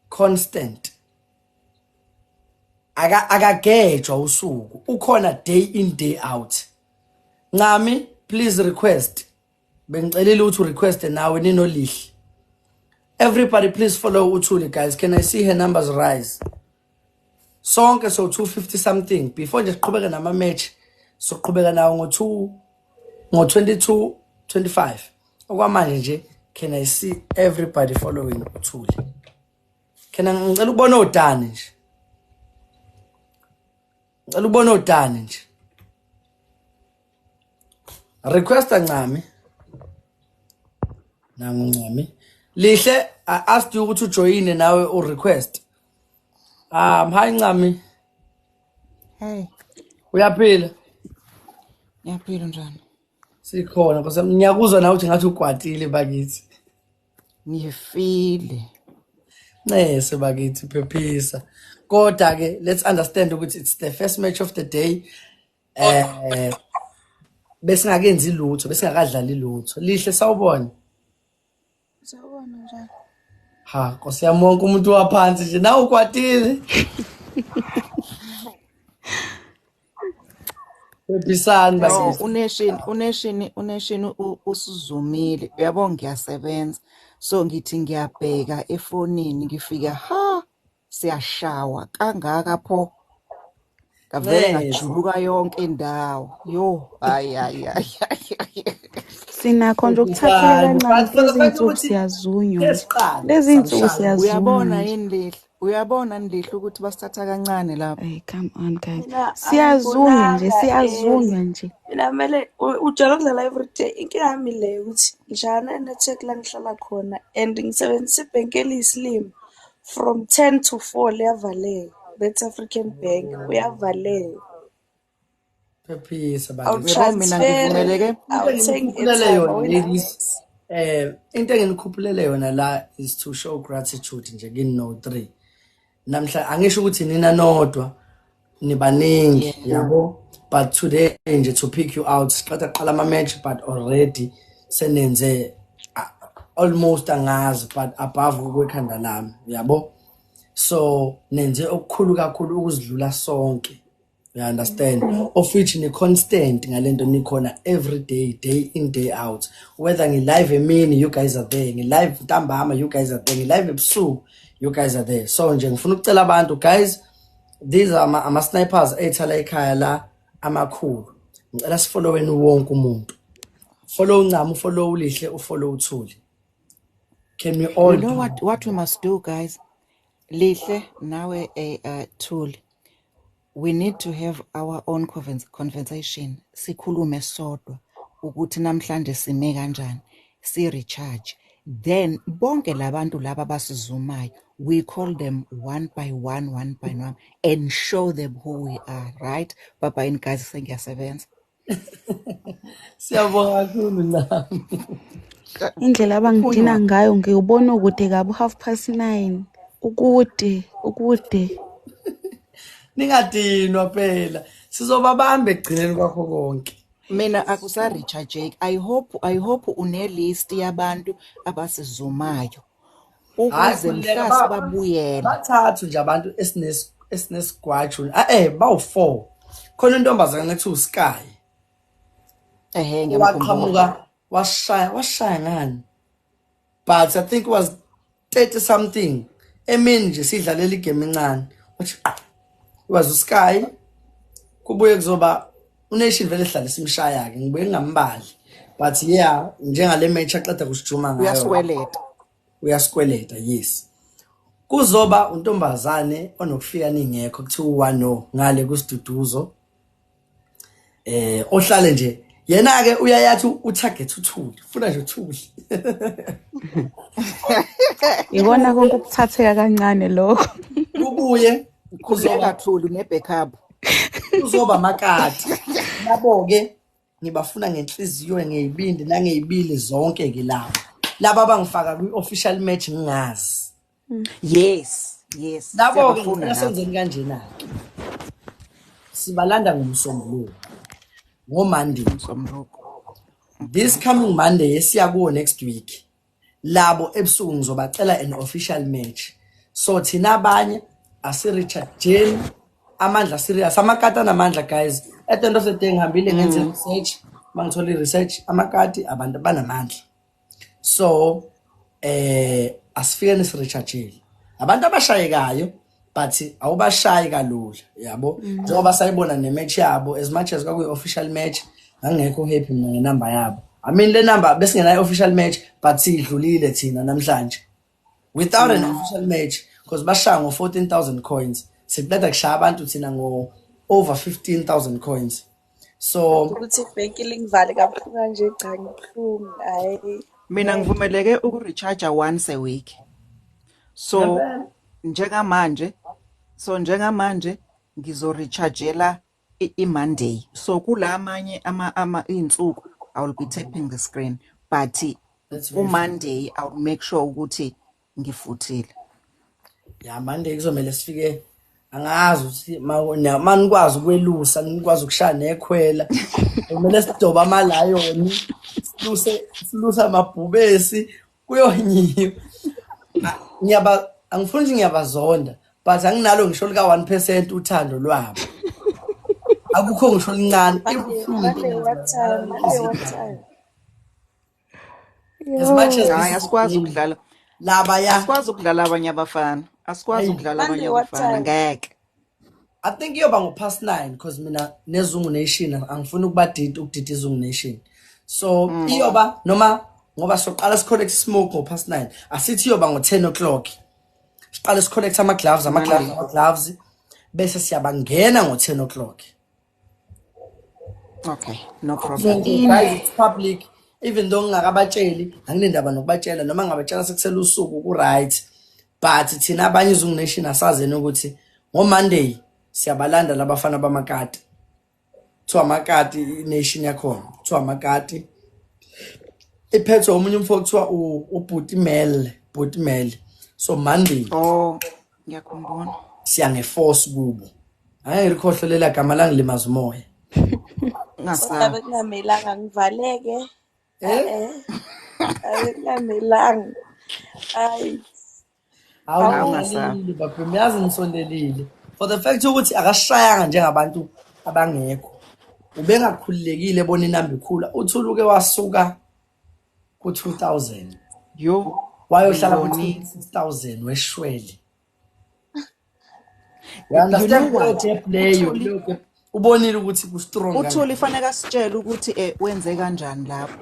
constant. Akagejwa usuku. Ukhona day in day out. Ncami please request. Bengicelile ukuthi request nawe nino Lihle. Everybody please follow uThuli guys. Can I see her numbers rise? Sonke so 250 something before nje siqhubeka nama match soqhubeka nawo ngo 22-25 okwamanje nje. Can I see everybody following uThuli? Ngicela ukubona uDani nje. Ngicela ukubona uDani nje. Request Ncami. Nangu Ncami. Lihle I asked you ukuthi ujoin nawe u request. Hi Ncami. Hey. Uyaphila? Ngiyaphila njani? Sikhona ngoba ngiyakuzwa nawe uthi ngathi ukwatile bakithi. Ngiyefile. Nese bakithi phephisa. Kodwa ke let's understand ukuthi it's the first match of the day. Besingakenzi lutho, besingakadlali lutho. Lihle sawubona. Sawubona njani? Ha, Nkosi yami wonke umuntu waphansi nje nawe ukwatile. Phepisani bakithi. Uneshini usuzumile. Uyabona ngiyasebenza. So ngithi ngiyabheka efonini ngifika siyashawa kangaka pho. Kavele ngajuluka yonke indawo. Yo, ay. Sinakho nje ukuthathela kancane lezi insuku siyazunywa. Lezi insuku siyazunywa. Uyabona yini Lihle? Uyabona Ndihlo ukuthi basithatha kancane lapha. Hey, come on guys. Mina Siyazunywa nje, angibonanga siyazunywa nje. mina kumele ujwayele ukudlala everyday. Inkinga yami leyo ukuthi ngishayana network la ngihlala khona and ngisebenzisa ibhenki eliyislim from 10 to 4 liyavaleka. That's African Bank kuyavaleka. Phephisa I'll bandla. Yebo mina transfer, ngivumeleke. I'll take Ngikhuphulele airtime yona when ladies. Into enginikhuphulele yona la is to show gratitude nje kini no 3. Namhla angisho ukuthi nina nodwa nibaningi yabo, but today nje to pick you out siqala qala ama match but already senenze almost angazi but above kwekhanda lami yabo. So nenze okukhulu kakhulu ukuzidlula sonke. You understand? Of which ni constant ngalento nikhona every day, day in, day out. Whether ngi live emini, you guys are there. Ngi live ntambama, you guys are there. Ngi live ebusuku, you guys are there. So nje ngifuna ukucela abantu guys, these are ama snipers ethala ekhaya la amakhulu. Ngicela sifolloweni wonke umuntu. Follow uNcamo, follow uLihle, ufollow uThuli. Can we all You know do what we must do, guys? Lihle, nawe Thuli. We need to have our own conversation. Sikhulume sodwa ukuthi namhlanje sime kanjani, si recharge. Then bonke labantu laba basizumayo, we call them one by one, and show them who we are, right? Baba in guys sengiyasebenza. Siyabonga kakhulu nami. Indlela abangidina ngayo ngiyubona ukude kabi 9:30. Ukude. Ningadinwa phela. Sizobabamba ekugcineni kwakho konke. Mina akusa recharge. I hope une list yabantu abasizumayo. Ukuze mhlasi babuyela. Bathathu nje abantu esinesigwaju. Bawu4. Khona intombazana ethi uSky. Ngiyamkhumbula. Waqhamuka washaya ngani. But I think it was 30 something. Emini nje sidlalela igame encane. Wathi was uSky. Kubuye kuzoba uNation vele ehlala simshaya ke ngibuye ngingambali. But yeah, njengale match aqeda kusijuma ngayo. Uyaskweleta, yes. Kuzoba untombazane onokufika ningekho kuthiwa no ngale kusiduduzo. Ohlale nje. Yena ke uyayathi utarget uThuli. Ufuna nje uThuli. Ibona konke ukuthatheka kancane lokho. Kubuye kuzoba Thuli ne-backup. Kuzoba makati. Yabo ke ngibafuna ngenhliziyo ngeyibindi nangeyibili zonke ke labo. Laba abangifaka kwi-official match ngingazi. Yes. Labo ke siyasenzeni kanjena. Sibalanda ngomsombuluko. Monday. This coming Monday esiyakuwo next week. Labo ebusuku ngizobacela an official match. So thina abanye asi-Richard Jane amandla serious amakati namandla guys. At the end of the day ngihambile ngenze research, mangithola research amakati abantu banamandla. So asifike nesi-Richard Jane. Abantu abashayekayo but awubashayi kalula yabo. Njengoba sayibona nematch yabo as much as kwakuyi official match ngangekho happy mina ngenamba yabo. I mean le number besingenayo official match but sidlulile thina namhlanje. Without an official match because bashaya ngo 14,000 coins. Siqeda kushaya abantu thina ngo over 15,000 coins. So ukuthi ibhenki lingivale kabuhlungu kanje cha ngibuhlungu hayi. Mina ngivumeleke ukurecharge once a week. So njengamanje ngizorechargela i-Monday. So kulamanye ama insuku I will be tapping the screen but Monday I will make sure ukuthi ngifuthile. Yeah, Monday kuzomela sifike angazi ukuthi manikwazi ukwelusa nikwazi ukushaya nekhwela. Kumele sidoba amalayoni silusa amabhubesi kuyonyiwa. Angifuni nje ngiyabazonda but anginalo ngisho lika 1% uthando lwabo. Akukho ngisho lincane. Monday what time? As much as asikwazi ukudlala laba ya asikwazi ukudlala abanye abafana. Asikwazi ukudlala abanye abafana ngeke. I think yoba ngo-9 because mina neZungu Nation angifuni ukudida iZungu Nation. So iyoba noma ngoba soqala siconnect smoke ngo-9 asithi yoba ngo-10 o'clock. siqale sicollect ama-gloves bese siyabangena ngo-10 o'clock. Okay, no So problem. guys, it's public. Even though ngingakabatsheli anginendaba nokubatshela noma ngabatshela sekusela usuku ku-right, but thina abanye iZungu Nation asazeni ukuthi ngo-Monday siyabalanda labafana bamakati. Kuthiwa amakati i-nation yakhona, kuthiwa amakati iphethwe omunye umfo kuthiwa uBhuti Mel. So Monday Oh, ngiyakhumbula. siya nge-force kubo. Angeke likhohlelela gama langilimaza umoya. Kodwa bekungamelanga ngivaleke. Bekungamelanga. Hayi. Awungasalile baphe miyazi nisondelile. For the fact ukuthi akashayanga njengabantu abangekho. Ubengakhululekile ebona inamba ikhula. UThuluke wasuka ku-2000. Yo, Wayohlala Ngiboni. ku-6,000 weshwele. You understand what gap leyo? Ubonile ukuthi ku-strong. uThuli fanele asitshele ukuthi wenze kanjani lapho.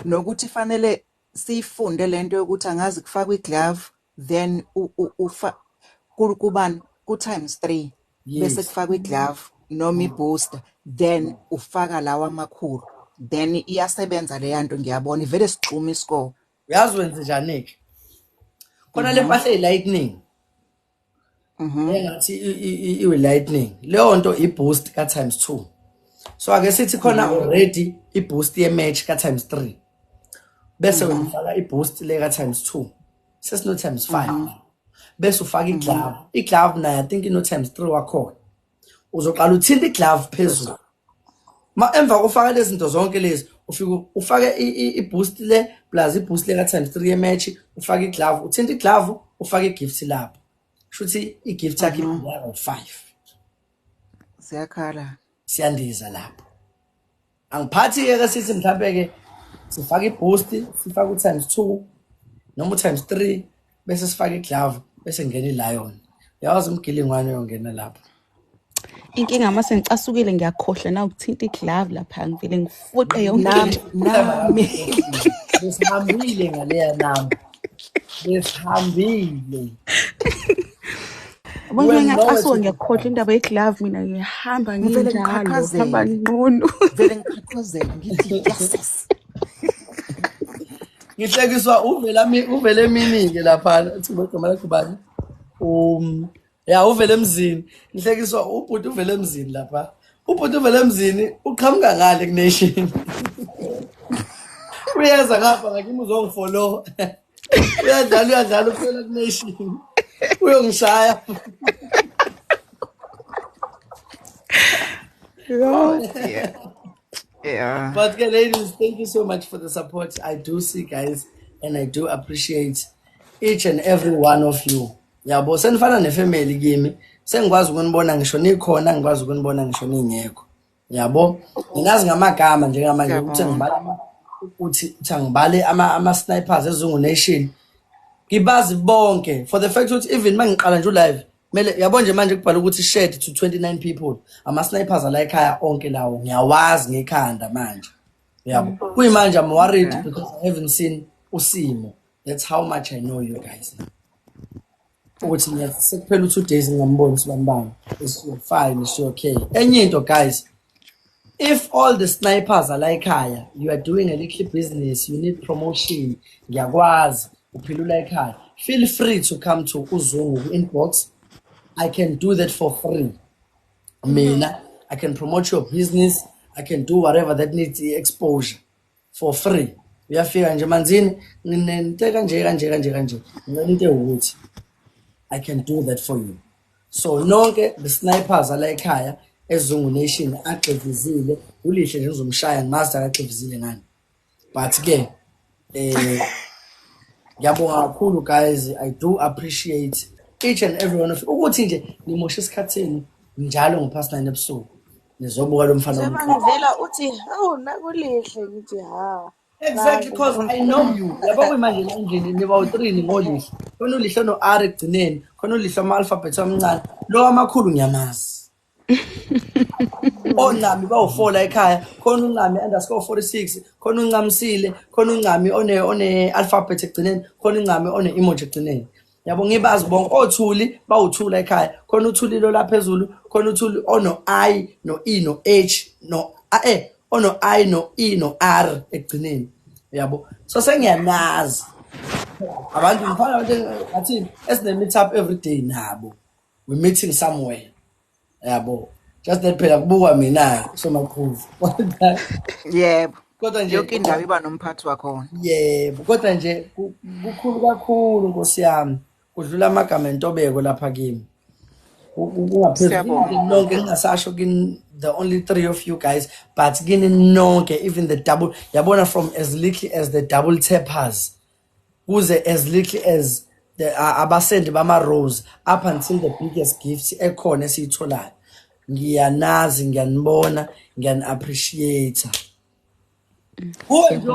Nokuthi fanele sifunde lento yokuthi angazi kufakwa iglove then kubani ku times 3 bese Yes. kufakwa iglove noma ibooster then ufaka lawa amakhulu then iyasebenza le yanto ngiyabona ivele sigxuma iscore. Uyazi wenze njani-ke? Khona le mpahla eyi-lightning. Engathi iwe-lightning. Leyo nto i-boost ka times 2. So ake sithi khona already i-boost ye-match ka times 3. Bese uyifaka i-boost le ka times 2. Sesino times 5. Bese ufaka iglove. Iglove nayo I think ino times 3 wakhona. Uzoqala uthinta iglove phezulu. Emva kofaka lezi zinto zonke lezi ufike ufake i-boost le plus i-boost le ka times 3 ye-match, ufake iglove, uthinta iglove, ufake igift lapho. Shuthi igift yakhe ngo-5. Siyakhala. Siyandiza lapho. Angiphathi-ke ke sithi mhlawumbe-ke sifake i-boost, sifake u-times 2 noma u-times 3 bese sifake iglove bese ngena i-lion. Uyawazi umgilingwane uyongena lapho. Inkinga mase ngicasukile ngiyakhohlwa na ukuthinta iglove lapha ngivele ngifuqe yonke into. Nami Besihambile ngaleya namba. Besihambile. Ubona Well, ngiyacasuka no, ngiyakhohlwa indaba yeglove mina ngihamba Ngivele nginjalo, ngikhathazeke. ngihamba nginqunu. vele ngikhathazela ngithi yes. Ngihlekiswa uvele emini-ke laphana. Uthi igama lakhe ubani? Ya uvele emzini. Ngihlekiswa ubhuti uvele emzini lapha. Ubhuti uvele emzini uqhamuka ngale ku-nation. Uyeza ngapha ngakimi uzongifollow. Uyadlala uphela ku-nation. Uyongishaya. Yeah. But ladies, thank you so much for the support. I do see, guys, and I do appreciate each and every one of you. Yabo senifana nefamily kimi. Sengikwazi ukunibona ngisho nikhona, ngikwazi ukunibona ngisho ningekho. Yabo, ngingazi ngamagama njengamanje ukuthi ngibale ama snipers eZungu Nation. Ngibazi bonke for the fact ukuthi even mangiqala nje live mele yabo nje manje kubhala ukuthi shared to 29 people. Ama snipers ala ekhaya onke lawo ngiyawazi ngekhanda manje. Yabo. Kuyimanje I'm worried because I haven't seen uSimo. That's how much I know you guys now. Ukuthi sekuphela 2 days ngamboni sibambana. It's fine, it's okay. Enye into guys, if all the snipers are like ekhaya, you are doing a little business, you need promotion, ngiyakwazi, uphilula ekhaya. Feel free to come to uZungu inbox. I can do that for free. Mina, I can promote your business. I can do whatever that needs exposure for free. Uyafika nje manzini, nginento kanje. Ngento ukuthi I can do that for you. So nonke the snipers ala ekhaya eZungu Nation aqhevizile, ulihle nje uzomshaya ngimazi akaqhevizile ngani. But ke ngiyabonga kakhulu guys. I do appreciate each and every one of you. Ukuthi nje nimoshe isikhatheni njalo ngo-9 ebusuku. Nizobuka lo mfana Njengoba ngivela uthi hawu nakulihle ngithi ha. Exactly, because I know you. Yabo manje la endlini niba u3 ngolihle. Khona ulihle no R egcineni, khona ulihle ama alphabet amancane. Lo amakhulu ngiyamazi. Ongami bawu4 la ekhaya, khona uncami _46, khona uncamisile, khona uncami one alphabet egcineni, khona uncami one emoji egcineni. yabo ngibazi bonke othuli bawuthula ekhaya khona uthuli lo laphezulu khona uthuli ono I no E no H no ono I no E no R ekugcineni yabo so sengiyanazi abantu ngifana ngathi esine meet up every day nabo we meeting somewhere yabo just that phela kubukwa mina so maqhuzu Yebo. kodwa nje Yonke indawo iba nomphathi wakhona. yebo kodwa nje kukhulu kakhulu Nkosi yami kudlula amagama entobeko lapha kimi Siyabonga. nonke ngingasasho kini the only 3 of you guys but kini nonke even the double yabona from as little as the double tappers kuze as little as the abasendi bama rose up until the biggest gifts ekhona esiyitholayo ngiyanazi ngiyanibona ngiyani-appreciate nje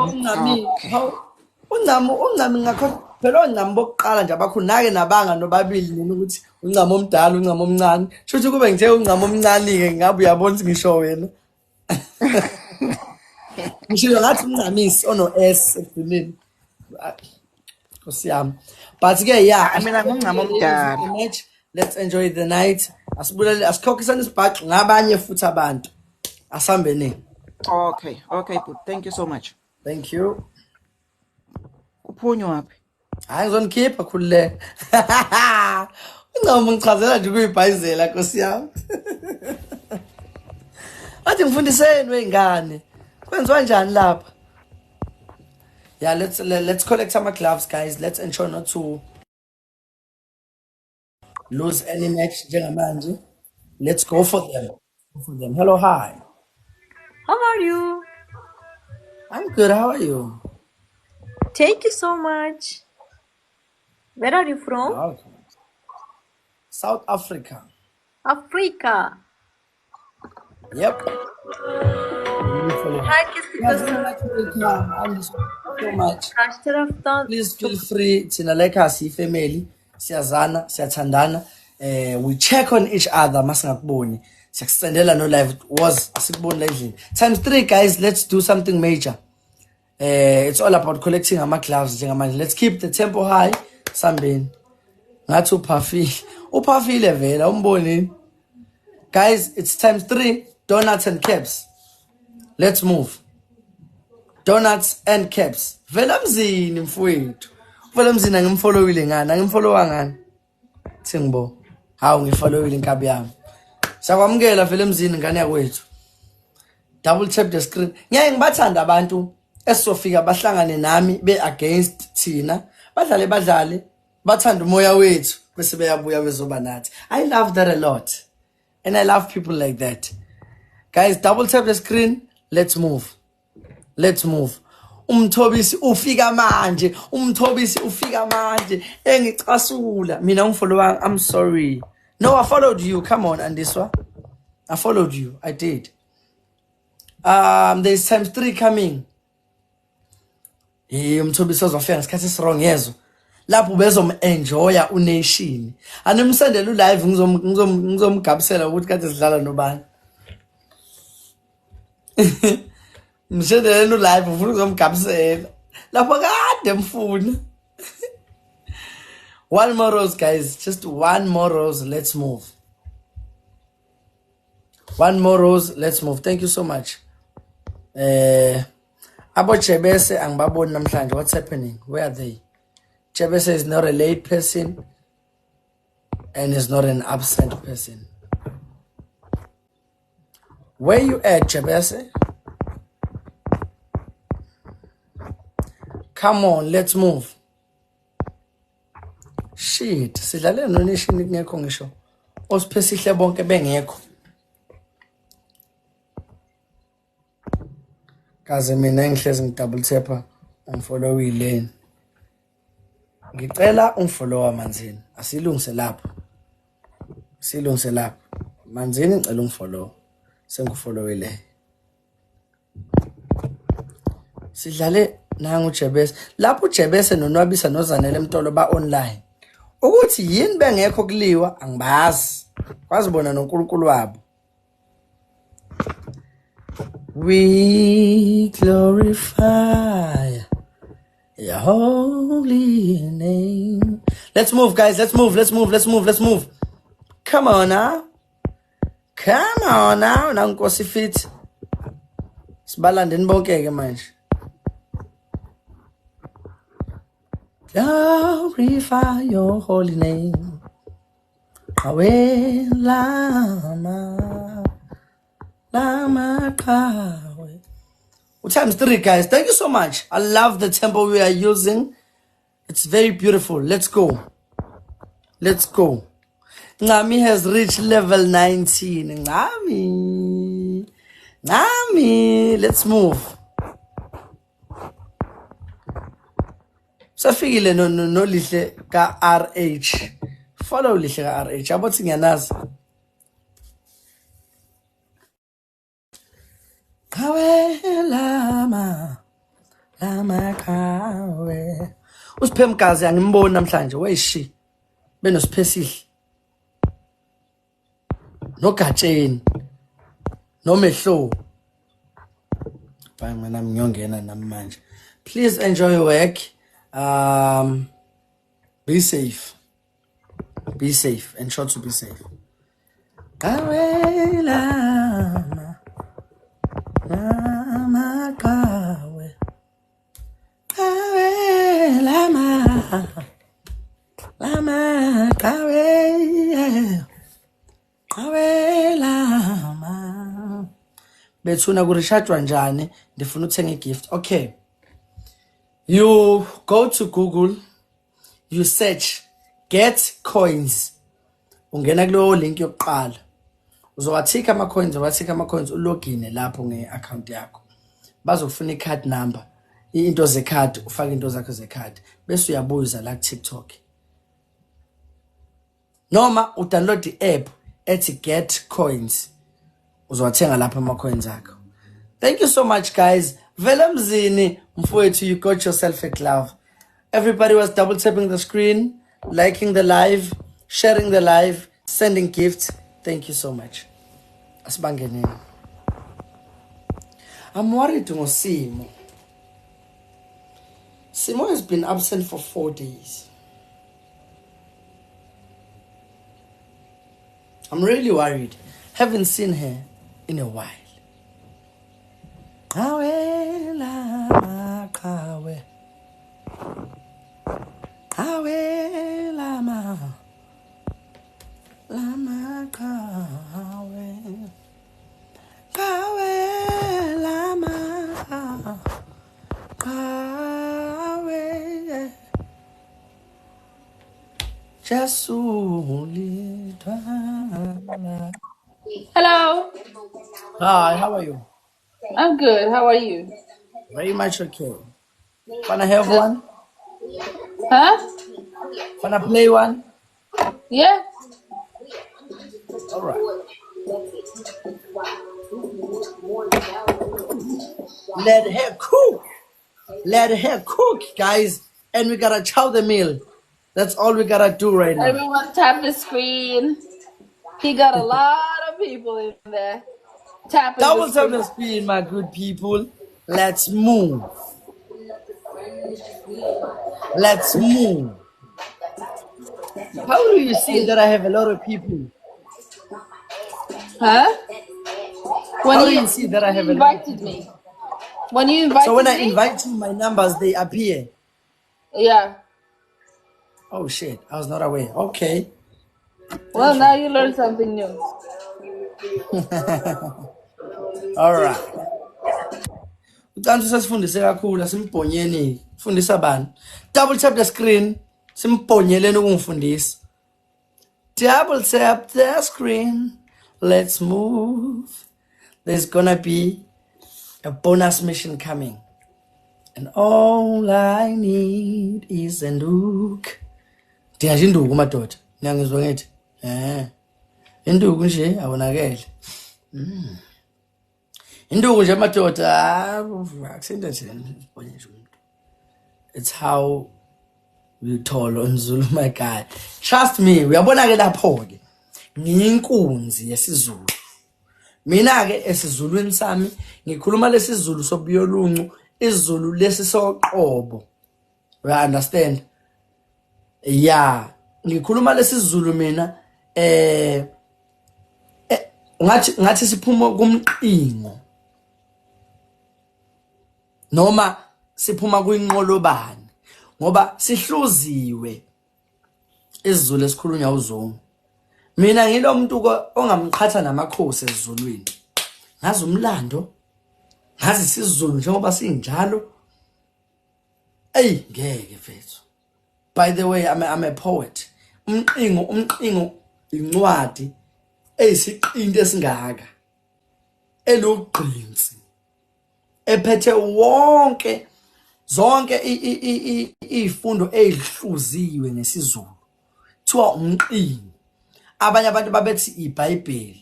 uncami uncami ngakho phela uncami bokuqala nje abakhulu nake nabanga nobabili nini ukuthi uncami omdala uncami omncane shothi kube ngithe uncami omncane-ke ngabe uyabona ukuthi ngisho wena ngisho ngathi uncamisi ono-S ekugcineni Nkosi yami but-ke yeah Mina nguncami omdala. match let's enjoy the night asibulele asikhokhisane isibhaxu ngabanye futhi abantu asihambeni Okay, but thank you so much. thank you Uphunywa wapi? hayi ngizonikhipha khululeka uncama ngichazela nje kuyibhayizela Nkosi yami athi ngifundiseni wey'ngane kwenziwa njani lapha yeah let's collect our gloves guys let's ensure not to lose any match njengamanje let's go for them hello hi How are you? I'm good how are you Thank you so much. Where are you from? okay. South Africa Africa. yep Herkes Guys, tıklasın. like to welcome. I miss you so much. Karşı taraftan Please feel free thina la ekhaya siyifamily siyazana siyathandana we check on each other masingakuboni siyakusendela no live was asikuboni la endlini times 3 guys let's do something major it's all about collecting ama gloves njengamanje let's keep the tempo high sambeni ngathi uphafile vela umbonini guys it's times 3 donuts and caps let's move donuts and caps vela mzini mfowethu vela mzini angimfollowile ngani angimfollowa ngani thingibo hawu ngifollowile inkabi yami siyakwamukela vele mzini ngane yakwethu double tap the screen ngeke ngibathanda abantu esizofika bahlangane nami be against thina badlale bathanda umoya wethu bese beyabuya bezoba nathi I love that a lot and I love people like that guys double tap the screen let's move umthobisi ufika manje engicasula mina ngifollowa I'm sorry no I followed you come on Andiswa I followed you I did there's times 3 coming umthobisi ozofika ngesikhathi esirong yezo lapho bezom-enjoya unation animsendele ulive ngizomgabisela ukuthi kade sidlala nobani msendele ulive ufuna ukuzomgabisela lapho kade mfuna one more rose guys just one more rose let's move thank you so much abo Jebese angibaboni namhlanje what's happening where are they Jebese is not a late person and is not an absent person where you at Jebese come on let's move shit sidlale nonation kungekho ngisho osiphesihle bonke bengekho kaze mina ngihlezi ngidouble tapper unfollowile ngicela unfollowa manzini asilungise lapho manzini ngicela unfollow sengufollowile sidlale nangu Jebese lapho Jebese nonwabisa nozanele Mtolo ba online ukuthi yini bengekho kuliwa angibazi kwazibona noNkulunkulu wabo we glorify Your holy name. Let's move, guys. Let's move. Come on now. Now Nkosi fit. Sibalandeni bonke ke manje. Glorify your holy name. Awe lama kawe. Times 3, guys. Thank you so much. I love the tempo we are using. It's very beautiful. Let's go. Ngami has reached level 19. Ngami. Let's move. Safikile no lihle ka RH. Follow lihle ka RH. Abathi ngiyanazi. Kawe lama kawe. Usiphemkazi angimboni namhlanje. Weyishi. Benosipesihle. No gatsheni. No mehlo. Bye mina ngiyongena namanje. Please enjoy your work. Be safe. Ensure to be safe. Kawe lama kawe. Kawe lama kawe. Kawe lama. Bethuna kurishajwa njani? Ndifuna uthenga igift. Okay. You go to Google, you search get coins. Ungena kulo link yokuqala. Uzowathika ama coins ulogine lapho ngeaccount yakho. Bazokufuna icard number. Into ze-card, ufaka into zakho ze-card. Bese uyabuza la TikTok. Noma udownload the app ethi Get Coins. Uzowathenga lapha ama coins akho. Thank you so much, guys. Vele mzini mfowethu, you got yourself a glove. Everybody was double tapping the screen, liking the live, sharing the live, sending gifts. Thank you so much. Asibangeneni. I'm worried ngosimo. Simo has been absent for 4 days. I'm really worried. Haven't seen her in a while. Kawe lama kawe. Kawe lama kawe. Kawe lama kawe. Jasuli twana. Hello, Hi, how are you? I'm good. How are you? Very much okay. Wanna have one? Huh? Wanna play one? Yeah? All right. Let her cook, guys. And we gotta chow the meal. That's all we gotta do right now. Everyone tap the screen. He got a lot of people in there. Tapping Double the tap screen. the screen, my good people. Let's move. How do you see that I have a lot of people? Huh? When How do you see that I have a lot of invited me. When you invited me? So when I invite you, my numbers, they appear. Yeah. Oh shit, I was not aware. Okay. Well, now you learned something new. All right. Utantu sasifundise kakhulu asimbhonyeni. Fundisa bani? Double tap the screen. Simbhonyeleni ukungifundisa. Double tap the screen. Let's move. There's gonna be a bonus mission coming. And all I need is a nduku. Ndingaje induku madoda. Niyangizwa ngithi? Induku nje awonakele. Induku nje madoda akusinde nje bonye nje umuntu. It's how we told on Zulu, my guy. Trust me, uyabona ke lapho ke. Ngiyinkunzi yesiZulu. Mina ke esizulwini sami ngikhuluma lesizulu sobiyoluncu, isiZulu lesi soqobo. understand? Yeah, ngikhuluma lesizulu mina ngathi siphuma kumqingo noma siphuma kwinqolobane ngoba sihluziwe isiZulu esikhulunywa uZungu. Mina ngilo muntu ongamqhatha namakhosi esiZulwini. Ngazi umlando, ngazi isiZulu njengoba sinjalo. Ngeke mfethu. By the way, I'm a poet. Umqingo incwadi eyisiqinto esingaka. Elugqinsi. Ephethe zonke izifundo ezihluziwe nesiZulu. Kuthiwa umqingo. Abanye abantu babethi iBhayibheli.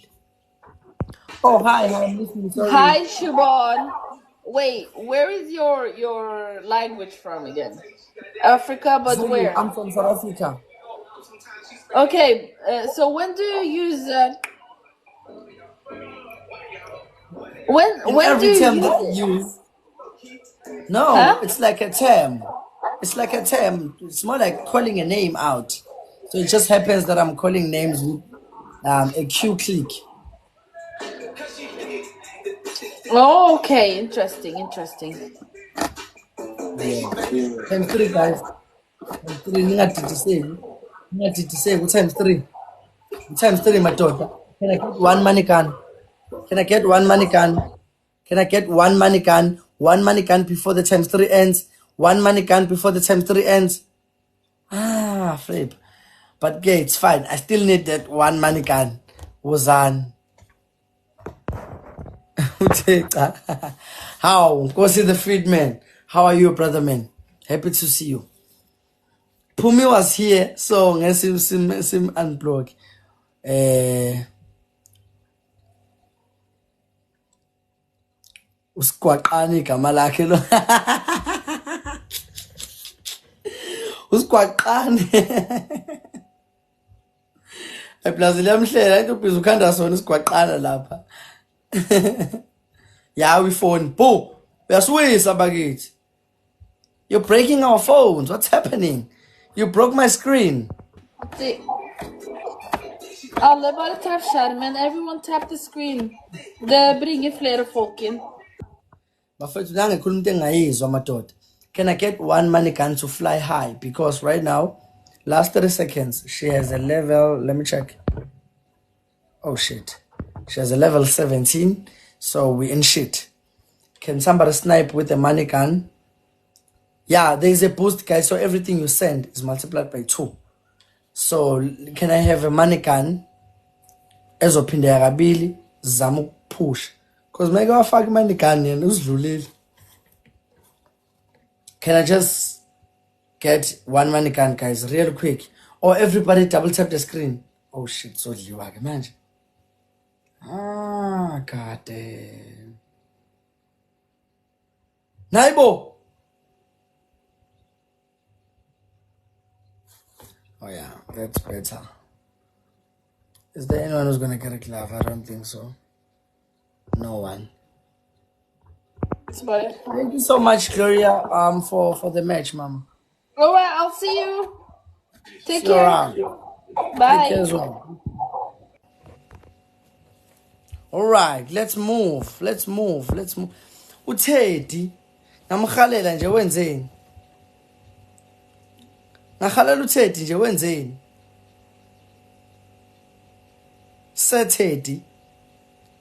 Oh, hi, I'm listening. Sorry. Hi, Siobhan. Wait, where is your language from again? Africa, but Zulu, where? I'm from South Africa. Okay, so when do you use when do Every you term use that it? you use. No, Huh? it's like a term. It's like a term. It's more like calling a name out. So it just happens that I'm calling names with a Q click. Oh, okay, interesting. Yeah. Times 3, guys. Times 3. Ningadidiseki times 3. Times 3, my daughter. Can I get one money gun? Can I get one money gun? Can I get one money gun? One money gun before the times 3 ends. One money gun before the times 3 ends. Flip. But yeah, it's fine. I still need that one money gun. Wozan. How? Go see the Freedman. How are you, brother man? Happy to see you. Pumi was here, so sim unblock. Usikwaqani igama lakhe lo. Usikwaqani. Eplazi liyamhlela into ubhiza ukhanda sona isigwaqana lapha. Yeah, we phone. Boo, uyasiwisa bakithi. You're breaking our phones. What's happening? You broke my screen. Alle bare tap skjermen. Everyone tap the screen. Det bringer flere folk inn. Bafethu nangekhuluma into engayizwa madoda. Can I get one money gun to fly high? Because right now, last 30 seconds, she has a level, let me check. Oh shit. She has a level 17, so we in shit. Can somebody snipe with a money gun? Yeah, there is a boost, guys, so everything you send is multiplied by 2. So, can I have a money gun? Ezophinda yakabili, zama ukuphusha. Because make wafaka money gun yena usidlulile. Can I just get one money gun, guys, real quick? Or everybody double tap the screen. Oh shit, so dliwa ke manje. God damn. Naibo. Oh yeah, that's better. Is there anyone who's gonna get a glove? I don't think so. No one. Sorry. Thank you so much, Gloria, for the match, mama. Alright, I'll see you. Take See you care. around. Take Bye. care as well. All right, let's move. uThedi ngamhalela nje wenzeni? Ngahalela uThedi nje wenzeni? Sethedi.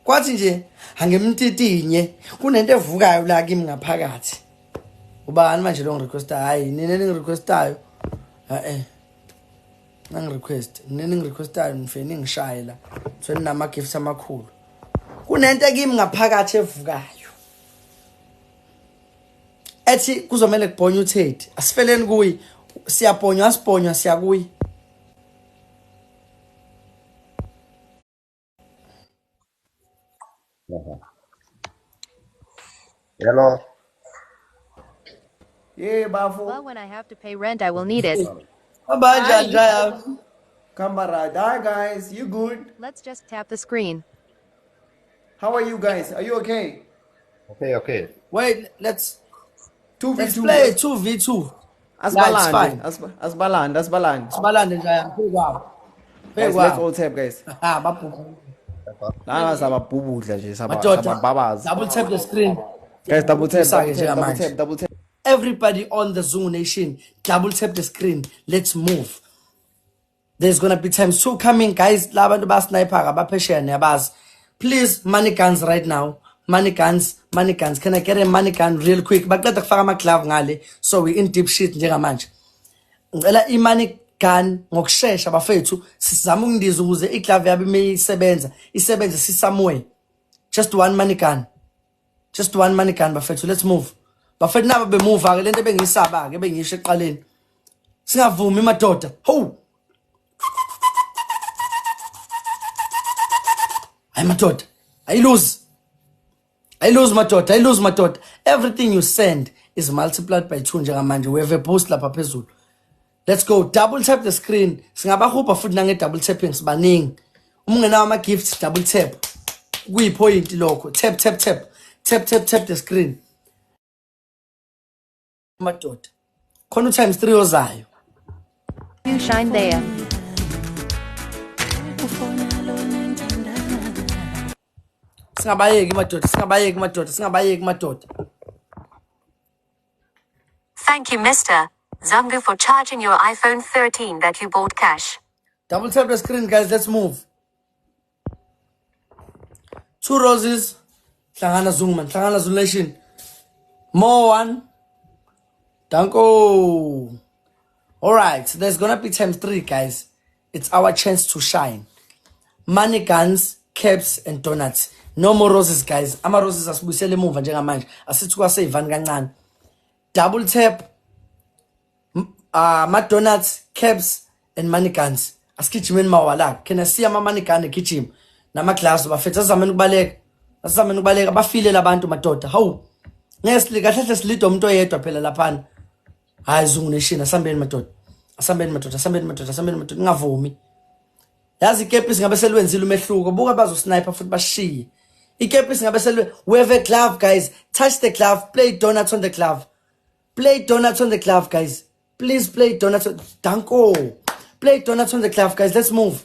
Kwathi nje angemntitinye kunento evukayo la kimi ngaphakathi. Ubani manje lo ngirequesta? Hayi, nini ngirequestayo? Nangirequest. Nini ngirequestayo ngifeni ngishaye la. So ninama gifts amakhulu. Kunento kimi ngaphakathi evukayo. Ethi kuzomela kubhonya uThedi. Asifeleni kuyi. Siyabhonywa siyakuyi. Hello. Yeah, bafu. Well, when I have to pay rent, I will need it. Bye, Jaya. Camarada. Hi, guys. You good? Let's just tap the screen. How are you guys? Are you okay? Okay. Wait, let's 2v2. play 2v2. Asbalande. fine. Asbalande. Sibalande nje ayamphekwa. Guys, let's all tap, guys. Ah, babhubha. Lana sababhubudla nje Madoda, sabababaza. double tap the screen. Guys, double tap, Sake double tap, double njengamanje. tap, double tap. Everybody on the Zungu Nation, double tap the screen. Let's move. There's gonna be times 2 coming, guys. Labantu ba sniper abaphesheya niyabazi. Please, money guns right now. Money guns. Can I get a money gun real quick? Baqeda kufaka ama glove ngale. So we in deep shit njengamanje. Ngicela i-money gun ngokusheshsha bafethu sizama ukundiza ukuze iglove yabe isebenze sisamwe. Just one money gun. Just one money gun bafethu. Let's move. Bafethu naba bemove ke lento ebengiyisaba ke bengiyisho eqaleni. Singavumi madoda. Ho! Ay madoda. I lose madoda. Everything you send is multiplied by 2 njengamanje. We have a boost lapha phezulu. Let's go. Double tap the screen. Singabahupha futhi nange double tapping sibaningi. Uma ungenawo ama gifts double tap. Kuyipoint lokho. Tap the screen. Madoda. Khona times 3 ozayo. You shine there. Singabayeki madoda. Thank you, Mr. Zungu, for charging your iPhone 13 that you bought cash. Double tap the screen, guys. Let's move. 2 roses. Hlangana Zungu, man. Hlangana Zungu Nation. More one. Danko. Alright, so there's gonna be times 3, guys. It's our chance to shine. Money guns, caps, and donuts. No more roses, guys. Ama roses asibuyisele emuva njengamanje. Asithi kwaseyivani kancane. Double tap. Ma-donuts, caps, and money guns. Asigijimeni mawala. Can I see ama money gun egijima? Nama-glass bafethu asizameni ukubaleka. Bafile labantu madoda. Hawu. Kahle silide umuntu oyedwa phela laphana. Hayi Zungu Nation, asambeni madoda. Ngavumi. Yazi ikepisi ngabe selwenzile umehluko. Buka bazosniper futhi bashiye. Ikepisi ngabe selwe. We have a glove, guys. Touch the glove. Play donuts on the glove. Guys. Please play donuts. Danko. Play donuts on the glove, guys. Let's move.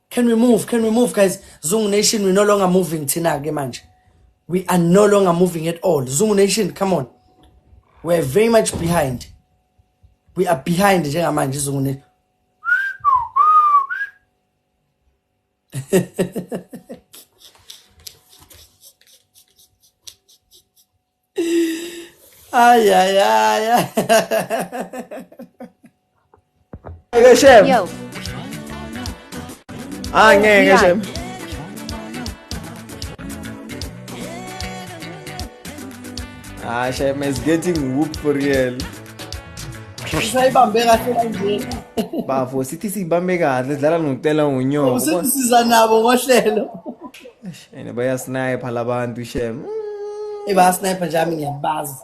Can we move, guys? Zungu Nation, we're no longer moving. Tina manje. We are no longer moving at all. Zungu Nation, come on. We're very much behind. We are behind njengamanje Zungu Nation. Ay. Shem. Yo. Ngeke Shem. Shem is getting whooped for real. Usayibambe kahle kanje. Bafo sithi sibambe kahle sidlala ngokutela unyoka. Usisiza nabo ngohlelo. Ene baya sniper labantu Shem. Eba sniper njami ngiyabazi.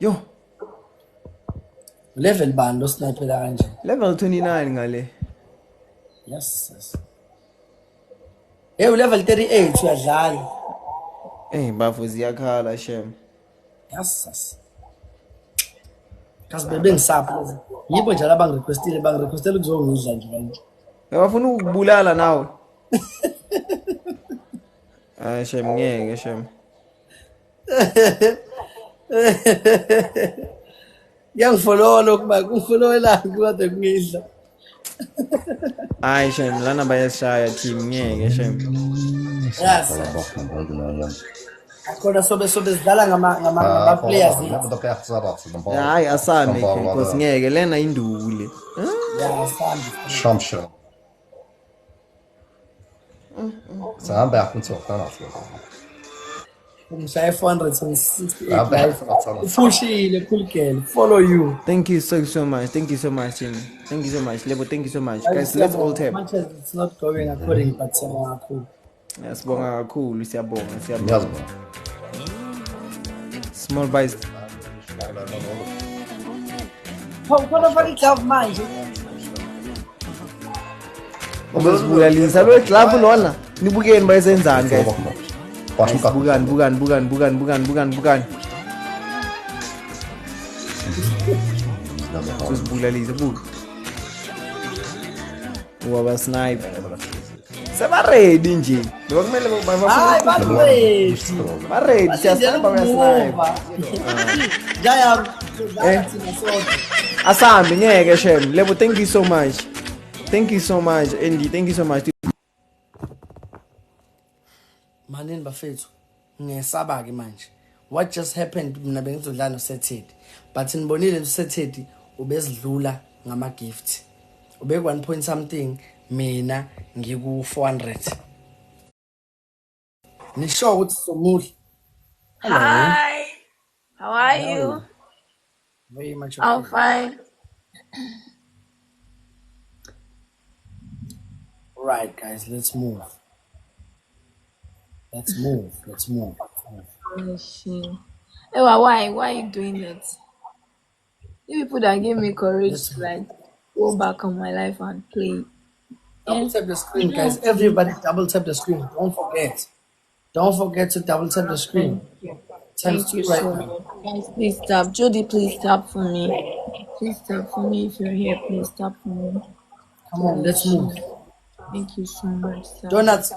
Yo. Level bani lo sniper la kanje? Level 29 ngale. Yes. Level 38 uyadlala. Bafo ziyakhala Shem. Yes. Kasi bebe ngisapho. Yibo njalo bangirequestile ukuzongidla nje kanje. Bafuna ukubulala nawe. Shem ngeke Shem. Yangifollow lokhu kungifollowela kade kungidla. Shem lana bayashaya team ngeke Shem. Yes. Akona sobe sidlala ngama players. Hayi asami because ngeke lena indule. Yeah, asami. Shamsha. Sahamba yakhuthoka nazo. Umshaya 468 ufushile khulukele follow you. Thank you so much. Thank you so much, Jimmy. Thank you so much, Lebo. Thank you so much, guys. Let's all tap. It's not going according, but siyabonga kakhulu. Siyabonga kakhulu, siyabonga. Small bites. Khona faka iglove manje. Ubuzibuyalisa lo glove lona. Nibukeni bayisenzani guys. Bukan. Uzibulalise buku. Waba sniper. Sebaredi nje. Ngoba kumele Hayi baready. Baredi siyasniper sniper. Jaya Asambi ngeke shem. Lebo, thank you so much. Thank you so much Andy. Thank you so much. Manini bafethu ngiyesaba ke manje. What just happened mina bengizodlala noSethedi. But nibonile noSethedi ubezidlula ngama gift. Ubek 1 point something mina ngiku 400. Nisho ukuthi somuhle. Hi. How are you? Very much. I'm fine. Right, guys, let's move. Let's move. Ewa, why are you doing that? You people that give me courage to like go back on my life and play. Double tap the screen, guys. Everybody double tap the screen. Don't forget to double tap the screen. Thank you so much. Guys, please tap. Jody, please tap for me. Please tap for me if you're here. Please tap for me. Come on, let's move. Thank you so much. Sir. Donuts.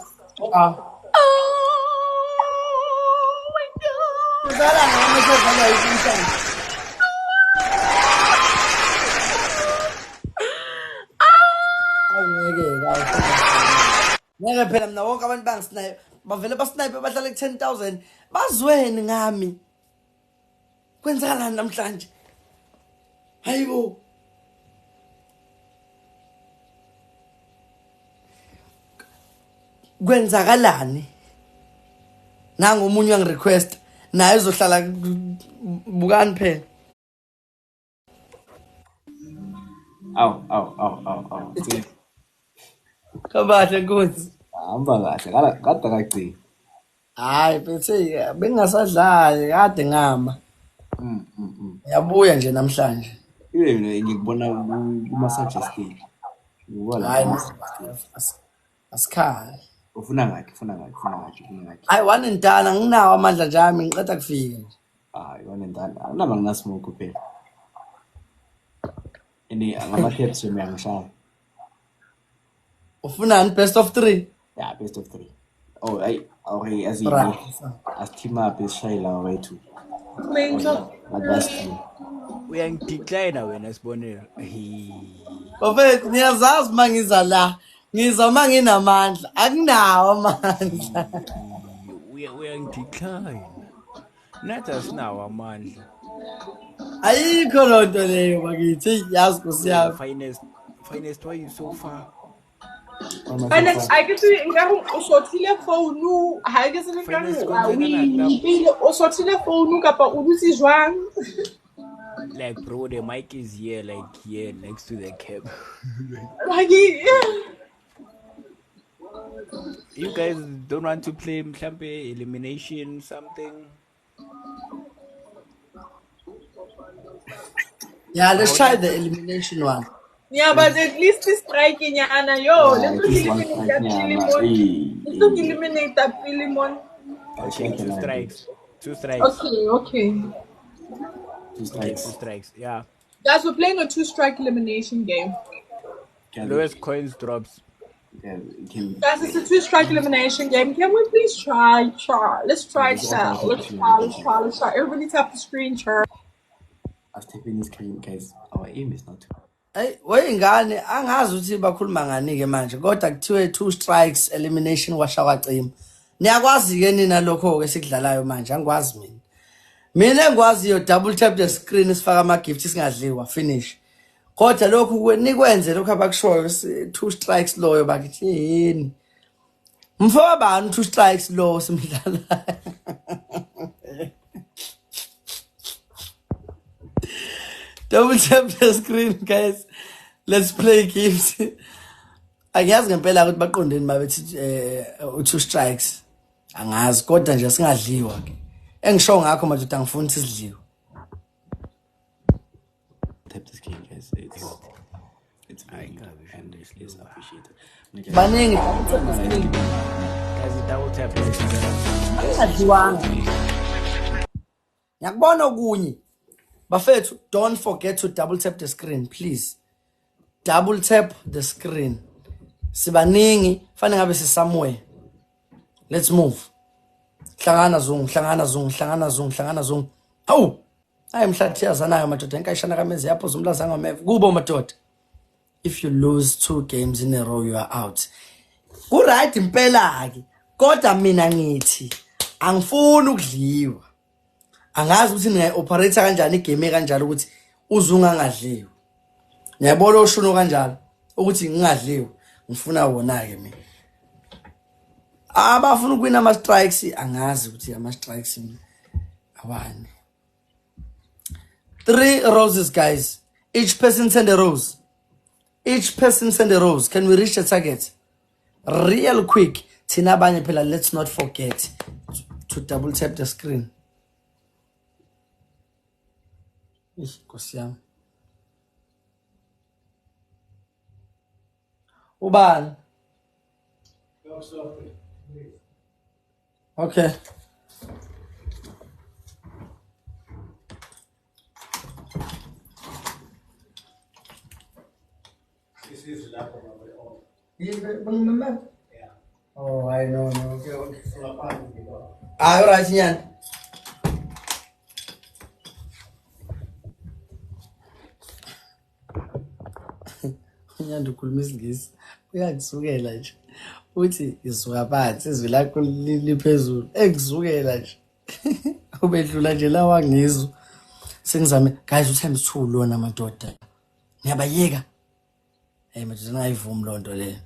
Ngeke phela mina wonke abantu bangisnipe bavele basnipe bahlala ku 10,000 bazweni ngami kwenzakalani namhlanje hayibo kwenzakalani nanga umunye wangirequest naye uzohlala bukani phela Aw. kabahle nkosi Hamba kahle. Kade kagcina. hayi bethe bengasadlali kade ngama yabuya nje namhlanje Ibe mina ngikubona kuma suggested. hayi asikhali Ufuna ngakhi? hayi wanintana nginawo amandla nje ami ngiqeda kufika nje Hayi wena ndana. Anama nginasmoke phela. Ini ngamatheps wami angishaya. ufunani best of 3 Yeah, best of 3. Oh, okay, as Right. team up is Shayla way too. Uyangidecline wena Sibonelo. bafethu niyazazi mangiza la ngiza manginamandla akunawo amandla Uyangidecline. Nathi asinawo amandla. ayikho lonto leyo bakithi yazi kusiyaphi Finest why you so far? Finance, I get to o sortile phone ha ke se le ka o sortile phone kapa o dutse jwang Like bro, the mic is here, like here next to the cab. You guys don't want to play mhlambe elimination something? yeah, let's try the elimination one. Yeah, but at least this strike nyana yo let's eliminate that Pilimon. Okay, 2 strikes. 2 strikes. Okay. 2 strikes. 2 strikes, yeah. Guys, we're playing a 2-strike elimination game. Lowest coins drops. Guys, it's a 2-strike elimination game. Can we please try? Let's try it out. Let's try. Everybody tap the screen, try. I've taken this screen, guys. Our aim is not to. Hey, weyingane angazi ukuthi bakhuluma ngani ke manje kodwa kuthiwe 2 strikes elimination kwashaqacima niyakwazi ke nina lokho ke sikudlalayo manje angikwazi mina engikwaziyo double tap the screen sifaka ama gifts singadliwa finish kodwa lokhu nikwenze lokho abakushoyo 2 strikes loyo bakithi yini mfowabo bani 2 strikes lo simdlala double tap the screen, guys. Let's play games. Angiyazi ngempela ukuthi baqondeni mabethi 2 strikes. Angazi kodwa nje singadliwa ke. Engisho ngakho manje uthi angifuni sidliwe. Tap the screen, guys. It's very and it's appreciated. Baningi Guys, double tap. Angadliwanga. Ngiyakubona okunye. Bafethu, don't forget to double tap the screen, please. Double tap the screen. Sibaningi, fanele ngabe somewhere. Let's move. Hlangana zung. Awu. Hayi mhlathi yazanayo madoda enkayishana kamezi yapho zumlazanga meve. Kubo madoda. If you lose 2 games in a row, you are out. Right impela ke. Kodwa mina ngithi angifuni ukudliwa. Angazi ukuthi ngiyaoperate kanjani igame kanjalo ukuthi uzunga ngadliwa. Ngiyabona oshuno kanjalo ukuthi ngingadliwa. Ngifuna wona ke mina. Abafuna ukuwina ama strikes angazi ukuthi ama strikes awani. 3 roses guys. Each person send a rose. Can we reach the target? Real quick. Thina abanye phela let's not forget to double tap the screen. Nkosi yami. Ubani? Okay. This is laptop. Oh, I know. Okay. Alright, Nyan. Nyan ukhuluma isingisi. Uyakusukela nje. Uthi isuka phansi izwi lakho liphezulu. Ekuzukela nje. Ubedlula nje la wangizwa. Sengizame guys u-2 lona madoda. Ngiyabayeka. Hey madoda ngayivumi lonto le.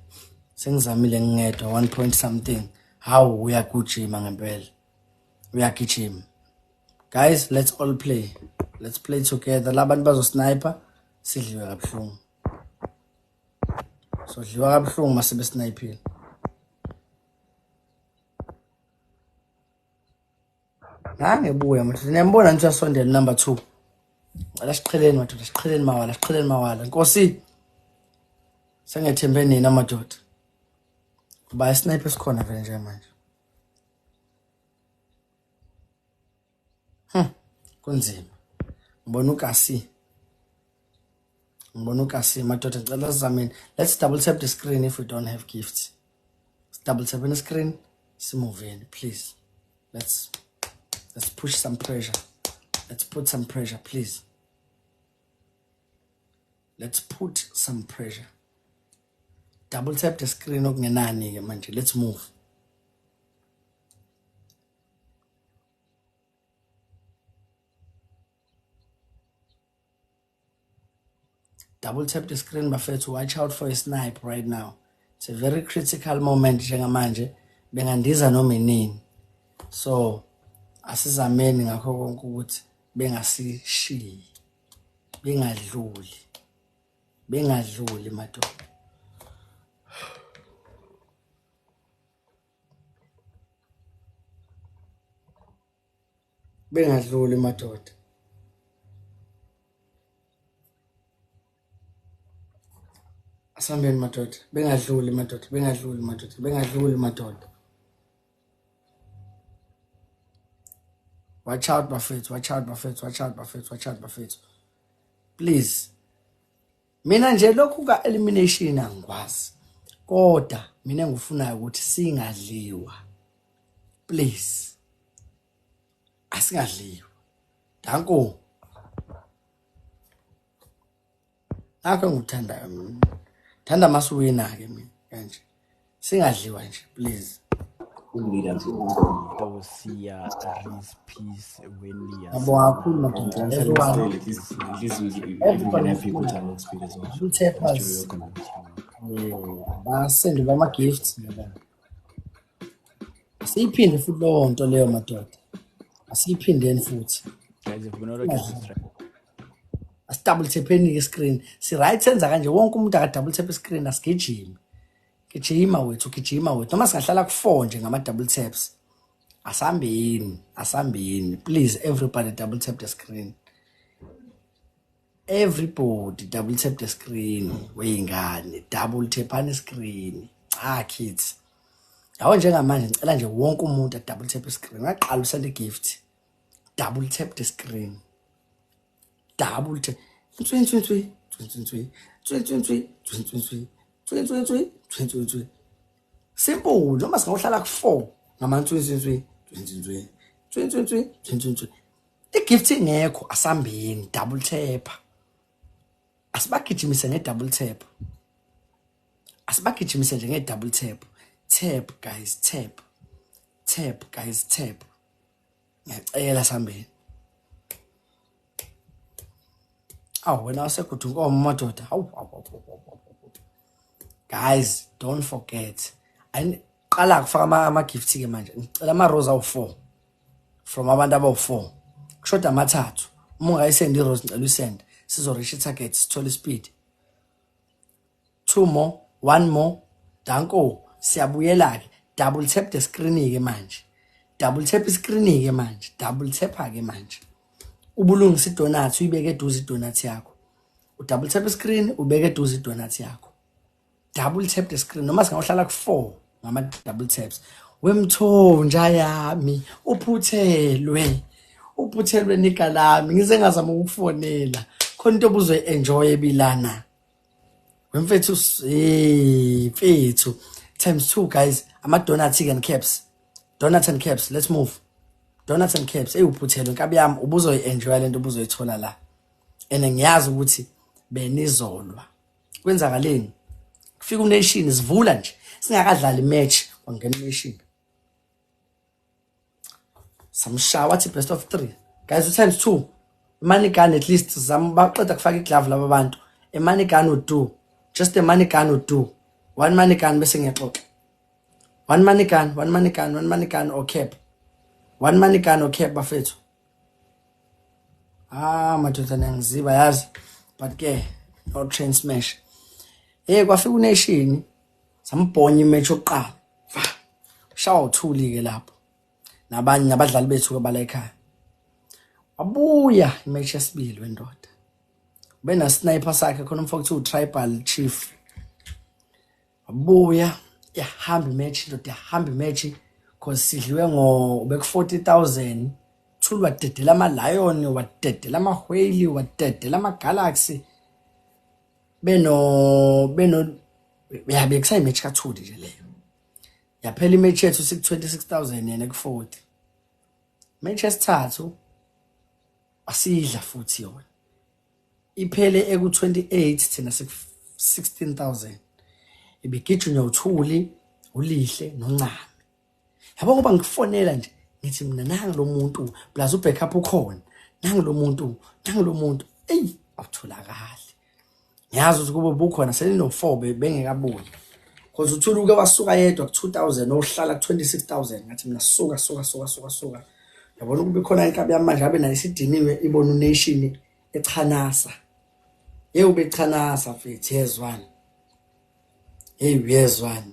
Sengizamile ngedwa 1 point something. How uyagijima ngempela. Uyagijima. Guys, let's all play. Let's play together. Labantu bazo sniper sidliwe kabuhlungu. So dliwa kabuhlungu mase besniper. Ngebuya manje. Niyambona nje asondela number 2. Alasiqheleni madoda, siqheleni mawala. Nkosi. Sengethembe nina madoda. Kuba isniper sikhona vele nje manje. Kunzima. Ngibona ukasi madoda ngicela sizameni. Let's double tap the screen if we don't have gifts. Double tap on the screen. Move in, please. Let's push some pressure. Let's put some pressure, please. Let's put some pressure. Double tap the screen okungenani ke manje. Let's move. Double tap the screen bafethu. Watch out for a snipe right now. It's a very critical moment njengamanje. Bengandiza noma inini. So asizameni ngakho konke ukuthi bengasishiyi. Bengadluli madoda. Bengadluli madoda. Asambeni madoda. Bengadluli madoda. Watch out bafethu. Please. Mina nje lokhu ka elimination angikwazi. Kodwa mina ngifuna ukuthi singadliwa. Please. Asingadliwa. Danko. Akho ngithanda mina. Thanda masuwina ke mina kanje. Singadliwa nje, please. Siya peace when Abo kakhulu madoda. Basende bama gifts ngala. Asiyiphinde futhi lo nto leyo madoda. Asiyiphindeni futhi. guys ngibona lo As double tapeni ke screen. Si right senza kanje wonke umuntu aka double tap screen asigijima. Gijima wethu. Noma singahlala ku4 nje ngama double taps. Asambeni. Please everybody double tap the screen. Everybody double tap the screen. Weyingane double tap on the screen. Kids. Yawo njengamanje ngicela nje wonke umuntu double tap the screen. Ngaqala usende gift. Double tap the screen. double tap. 20. Simple, noma singahlala ku4 ngama 20. I-gift ingekho asambeni double tap. Asibagijimise nge-double tap. Asibagijimise nje nge-double tap. Tap guys, tap. Tap guys, tap. Ngiyacela sambeni. Wena wasegudu nkomo madoda. Guys, don't forget. Qala kufaka ama-gift ke manje. Ngicela ama-rose awu4 from abantu abawu4. Kushoda amathathu. Uma ungayisend i-rose ngicela uyisend. Sizoreach i-target, sithole speed. 2 more, 1 more. Danko, siyabuyela ke. Double tap the screen ke manje. Double tap screen ke manje. Double tap ke manje. Ubulungisa idonut uyibeke eduze idonut yakho. Double tap screen ubeke eduze idonut yakho. Double tap the screen noma singahlala ku4 ngama double taps. Wemthonja yami uphuthelwe nika lami ngize ngazama ukufonela khona into obuzwe enjoy ebilana. Wemfethu mfethu times 2 guys. Ama donuts and caps. Donuts and caps, let's move. Donuts and caps. Uphuthelwe nkabi yami ubuzoyi enjoy lento ubuzoyithola la. Ngiyazi ukuthi benizolwa. Kwenzakaleni? Kufika uNation sivula nje. Singakadlali match wangena uNation. Samshawa wathi best of 3. Guys, times 2. Money gun at least baqeda kufaka iglove laba bantu. A money gun would do. Just a money gun would do. One money gun bese ngiyaxoxa. One money gun or cap. One money gun or cap bafethu. Madoda nangiziba yazi. But ke no train smash. Kwafika uNation sambhonya imatch yokuqala. Shawa uthuli ke lapho. Nabanye nabadlali bethu abala ekhaya. Wabuya imatch yesibili wendoda. Bena sniper sakhe khona umfowethu tribal chief. Wabuya yahamba imatch ndoda yahamba imatch cause sidliwe beku 40,000. Thulu wadedela ama lion, wadedela ama whale, wadedela ama galaxy. Beno yabe kusay match kathuli nje leyo. Yaphela imatch yethu 26,000 yena ku40. Match yesithathu asidla futhi yona. Iphele eku 28 thina 16,000. Ibigijunywa uthuli, ulihle noncane. Yabo ngoba ngifonela nje ngithi mina nangi lo muntu plus ubackup ukhona. Nangi lo muntu. Awutholakali. Ngiyazi ukuthi kube bukhona selino4 bengekabuyi. Cause uthuluke wasuka yedwa ku 2,000 ohlala ku 26,000 ngathi mina suka. Yabona kube khona inkabi yamanje abe nayo isidiniwe ibona uNation echanasa. Ubechanasa mfethu yezwana. Uyezwana.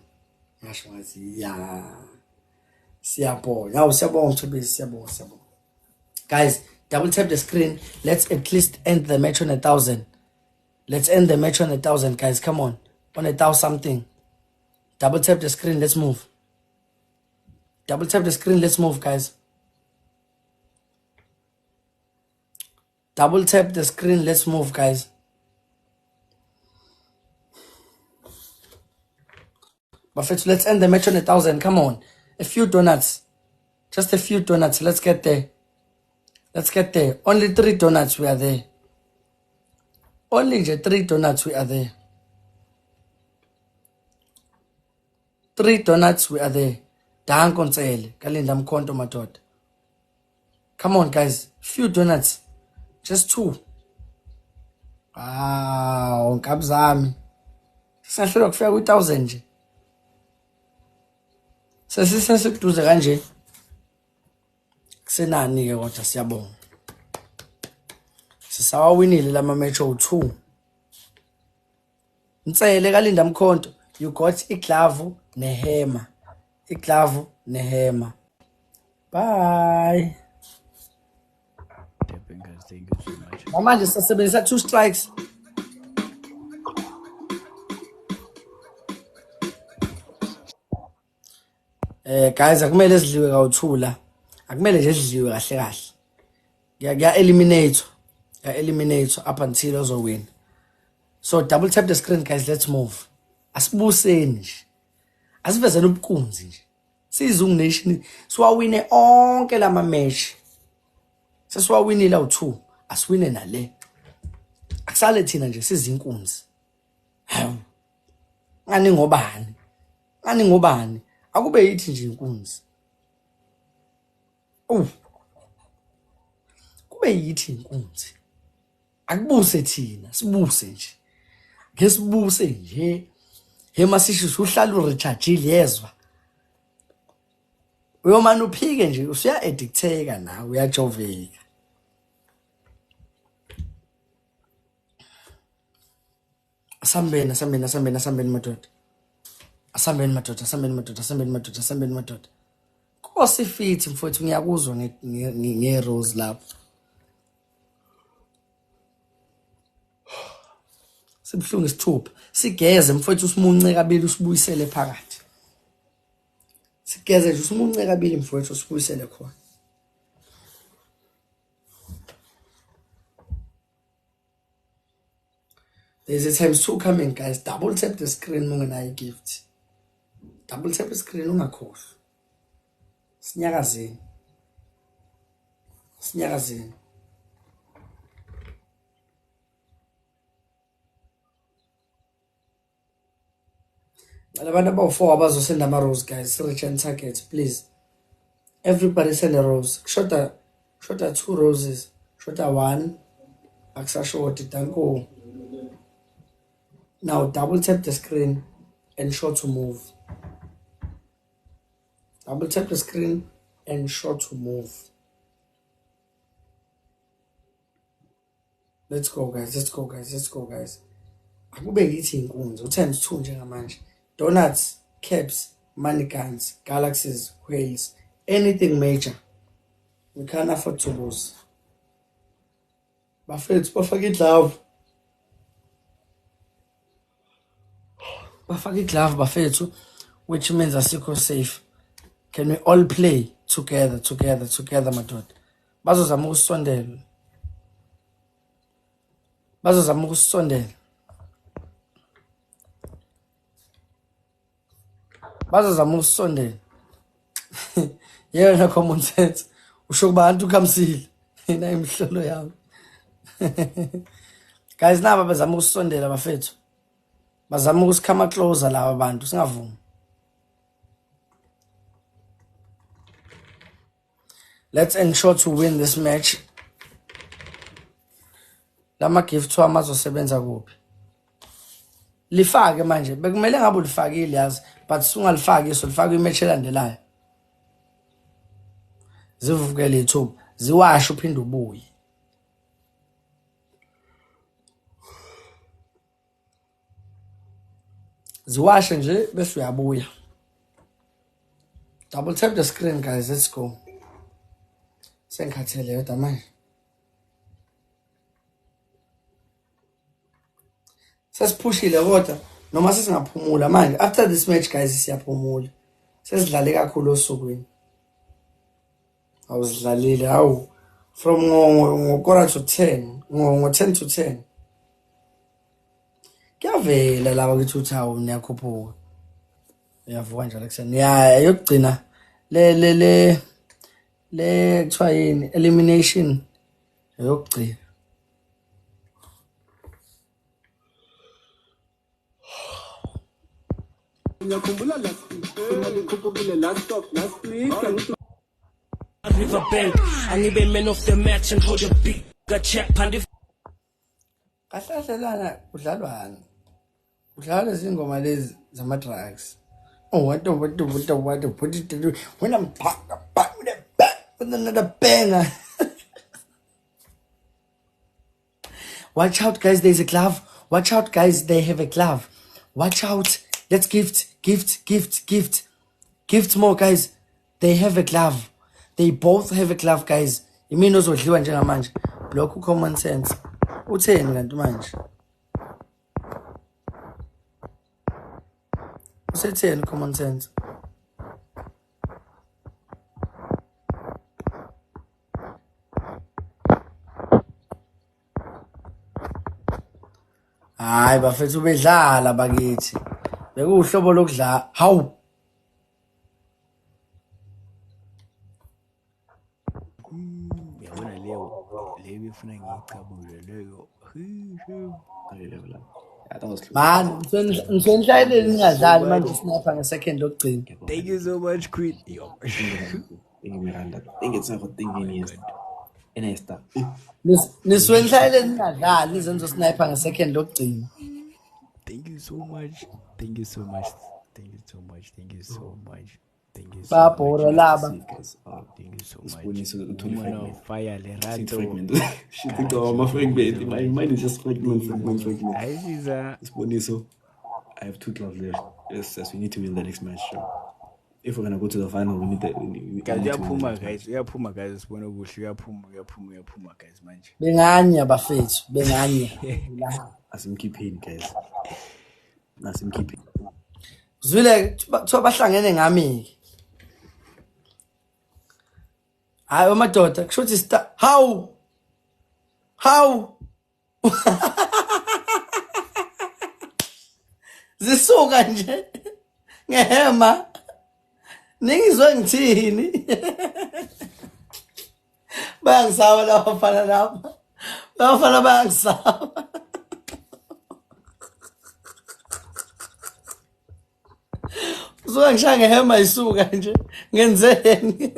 Ngasho ngathi ya siyabonga. Siyabonga Mthobisi, siyabonga. Guys, double tap the screen. Let's at least end the match on 1,000. Let's end the match on 1,000, guys. Come on. On 1,000 something. Double tap the screen. Let's move. Double tap the screen. Let's move, guys. Double tap the screen. Let's move, guys. But let's end the match on 1,000. Come on. A few donuts. Just a few donuts. Let's get there. Only 3 donuts. We are there. Only 3 donuts. We are there. 3 donuts. We are there. Dankonsele. Kalinda mkonto madoda. Come on, guys. Few donuts. Just 2. Wow. Nkabzami. Sisahlulwa kufika ku 1,000 nje. Sesisekuduze kanje. Kusenani ke kodwa siyabonga. Sisawawinile lama match o2. Ntsele Kalinda mkhonto. You got iglove nehema. Bye. Thank you so much. Manje sisebenzisa 2 strikes. Guys, akumele sidliwe kawuthula. Akumele nje sidliwe kahle. Kuya eliminate. eliminate up until uzowin. So double tap the screen guys, let's move. Asibuseni nje. Asivezele ubukunzi nje. Sizungu Nation siwawine onke lama match. Sesiwawinile u2, asiwine nale. Akusale thina nje sizinkunzi. Hawu. Ngani ngobani? Akube yithi nje inkunzi. Kube yithi inkunzi. Akubuse thina, sibuse nje. Ngesibuse nje. Hema sisho uhlala uRicharge yezwa. Uyomani uphike nje usuya addicteka nawe uyajoveka. Asambeni madoda. Asambeni madoda. Kosi fit mfowethu ngiyakuzwa nge-rose lapho. Sibhlungu isithupha. Sigeze mfowethu usimunce kabili usibuyisele phakathi. Sigeze nje usimunce kabili mfowethu usibuyisele khona. There's a times 2 coming guys. Double tap the screen mungenayo gift. Double tap the screen ungakhohlwa. Sinyakazeni. Abantu abawu4 abazosenda ama rose guys, reach and target please. Everybody send a rose. Shota 2 roses. Shota 1. Akusashoti danko. Now double tap the screen and show to move. Double tap the screen and show to move. Let's go guys. Akube yithi inkunzi u-2 njengamanje. Donuts, caps, money guns, galaxies, whales, anything major. We can't afford to lose. Bafethu bafake iglove. Bafethu, which means asikho safe. Can we all play together madoda? Bazozama ukusondela. Yena common sense. Usho kuba abantu kamsile. Ina imhlolo yami. Guys naba bazama ukusondela bafethu. Bazama ukusikhama closer laba abantu singavumi. Let's ensure to win this match. Lama gift amazosebenza kuphi? Lifake manje bekumele ngabe ulifakile yazi but sungalifaki so lifake imatch elandelayo. Zivukele ithuba, ziwashe uphinde ubuye. Ziwashe nje bese uyabuya. Double tap the screen guys, let's go. Sengikhathele yodwa manje. Sesiphushile kodwa noma sesingaphumula manje after this match guys siyaphumula. Sesidlale kakhulu osukwini. Awuzidlalile hawu from ngo-quarter to 10, ngo-10 to 10. Kuyavela laba kithi uthi hawu niyakhuphuka. Uyavuka njalo kuseni. Yokugcina le kuthiwa yini elimination yokugcina. Ngiyakhumbula last week Riverbank, angibe man of the match and hold a big check pandi. Kahlahlelana udlalwana. Udlala izingoma lezi zama drugs. Oh what put it when I'm back with another banger. Watch out guys, there's a glove. Watch out guys, they have a glove. Watch out. Let's gift more guys. They have a glove. They both have a glove guys. Imini ozodliwa njengamanje. Block common sense. Utheni kanti manje? Usetheni common sense? Hayi bafethu bedlala bakithi. Bekuhlobo lokudla. Hawu. Uyabona leyo befuna ngiyicabule leyo. Man, ngisenhlayeleni ningadlali manje sniper ngesecond lokugcina. Thank you so much, Queen. Yo. Miranda. Think it's not thinking yes. Enesta. Niswenhlayeleni ningadlali nizenzo sniper ngesecond lokugcina. Thank you so much. Thank you so much. Thank you so much. Thank you so much. Thank you so much. Babhora laba. Thank you so much. Woman of fire, Lerato. She think I'm a fragment. My mind is just fragment. Hi, Caesar. Sponiso. I have 2 clubs left. Yes, we need to win the next match. If we're gonna go to the final, we need to. Guys, guys. Uyapuma, guys. Sibona kuhle. Uyapuma, guys. Manje. Benganya bafethu, benganya. Asimkhipheni, guys. Nasimkhipheni. Zwile kuthiwa bahlangene ngami. Hayi amadoda kusho ukuthi how zisuka nje ngehema ningizwe ngithini bayangisaba labafana lapha abafana bayangisaba usuka ngishaya ngehema isuka nje ngenzeni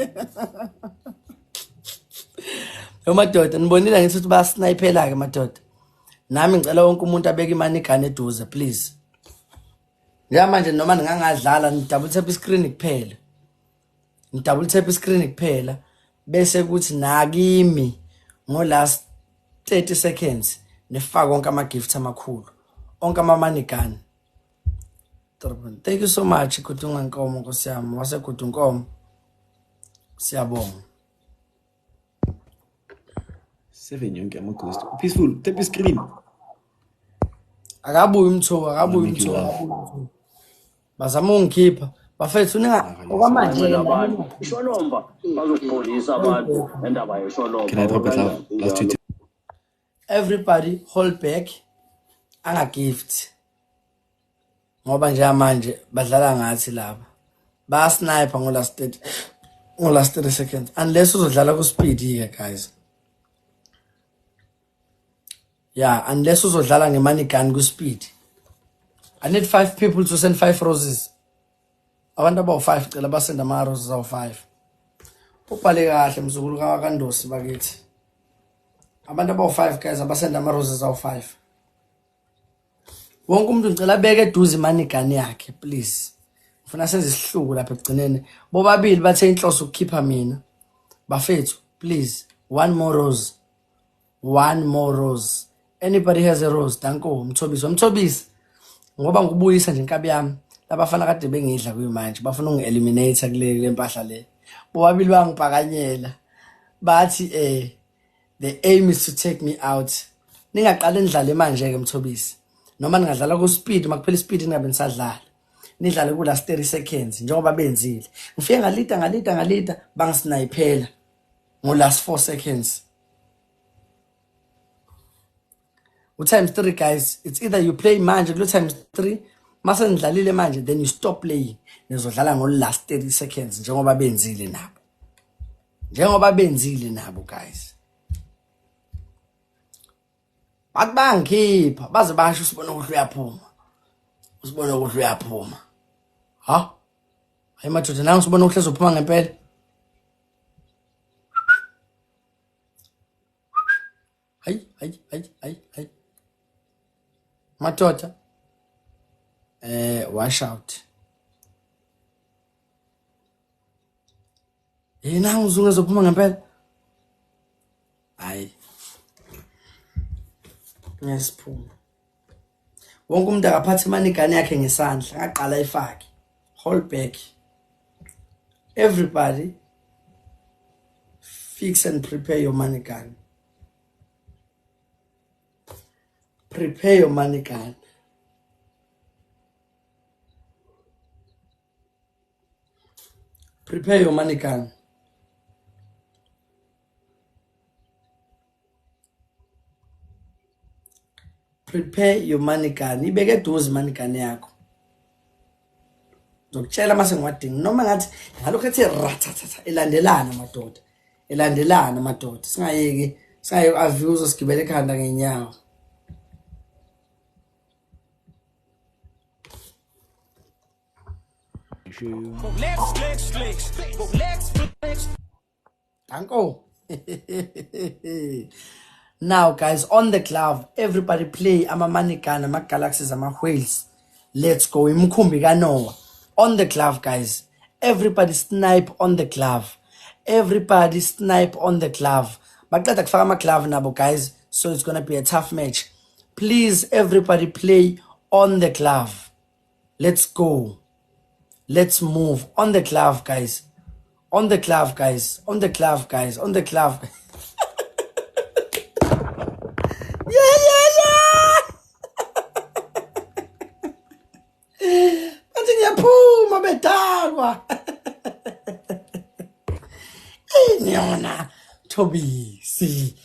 madoda nibonile ngithi ukuthi basnipela ke madoda nami ngicela wonke umuntu abeke imani igane eduze please manje noma ningangadlala ni double tap screen kuphela ni double tap screen kuphela bese kuthi nakimi ngo last 30 seconds nifaka onke ama gifts amakhulu onke ama money gun. Thank you so much Kudunga Nkomo nkosiyami wase Kudunkomo siyabonga 7 yonke ama-ghost. Peaceful, tap screen. Akabuyi umthuka, bazama ungikhipha. Bafethu ninga okwamanje ishonomba bazokufundisa abantu endaba yeshonomba. Can I drop it out? Last 2. Everybody hold back. Anga gift. Ngoba nje manje badlala ngathi laba. Ba sniper ngo last 30 seconds. Unless uzodlala ku speed here guys. Yeah, unless uzodlala ngemani gun ku speed. I need 5 people to send 5 roses. Abantu about 5 cela basenda ama roses awu 5. Ubhale kahle mzukulu kaNdosi bakithi. Abantu about 5 guys abasenda ama roses awu 5. Wonke umuntu ngicela beke eduze imani gun yakhe please. Ufuna senze isihluku lapha egcineni. Bobabili bathe inhloso ukukhipha mina. Bafethu please 1 more rose. 1 more rose. Anybody has a rose? Danko Mthobisi. Ngoba ngikubuyisa nje inkabi yami. Labafana kade bengidla kuyimanje. Bafuna ungi-eliminate kule mpahla le. Bobabili bangipakanyela. Bathi the aim is to take me out. Ningaqale nidlale manje ke Mthobisi. Noma ningadlala ku speed makuphela speed ningabe nisadlala. Nidlale ku last 30 seconds njengoba benzile. Ngifike ngalita bangisnipela ngo last 4 seconds. Times 3 guys, it's either you play manje kulo times 3 mase nidlalile manje then you stop playing nizodlala ngo last 30 seconds njengoba benzile nabo guys. Bakubangikhipha baze basho usibona ukuthi uyaphuma. Ha? Hayi madoda nangu usibona ukuthi uzophuma ngempela. Hayi. Madoda wash out. Nangu uzophuma ngempela. Hayi. Ngesiphuma. Wonke umuntu akaphatha imani igane yakhe ngesandla, ngaqala ifake. Hold back. Everybody fix and prepare your money gun. Prepare your money gun. Prepare your money gun. prepare your money gun. Ibeke eduze money gun yakho. Ngizokutshela mase ngiwadinga noma ngathi ngalokho ethi ratatata elandelana madoda. Elandelana madoda. Singayeki avuzo sigibele ekhanda ngenyawo. Uncle. Now guys, on the glove, everybody play ama money gun, ama galaxies, ama whales. Let's go. Imkhumbi kaNoah. On the glove, guys. Everybody snipe on the glove. Everybody snipe on the glove. Baqeda kufaka ama glove nabo guys, so it's going to be a tough match. Please everybody play on the glove. Let's go. Let's move on the glove, guys. On the glove, guys. On the glove, guys. On the glove. Yeah. Bathi ngiyaphuma bedakwa. Nyona Thobisi.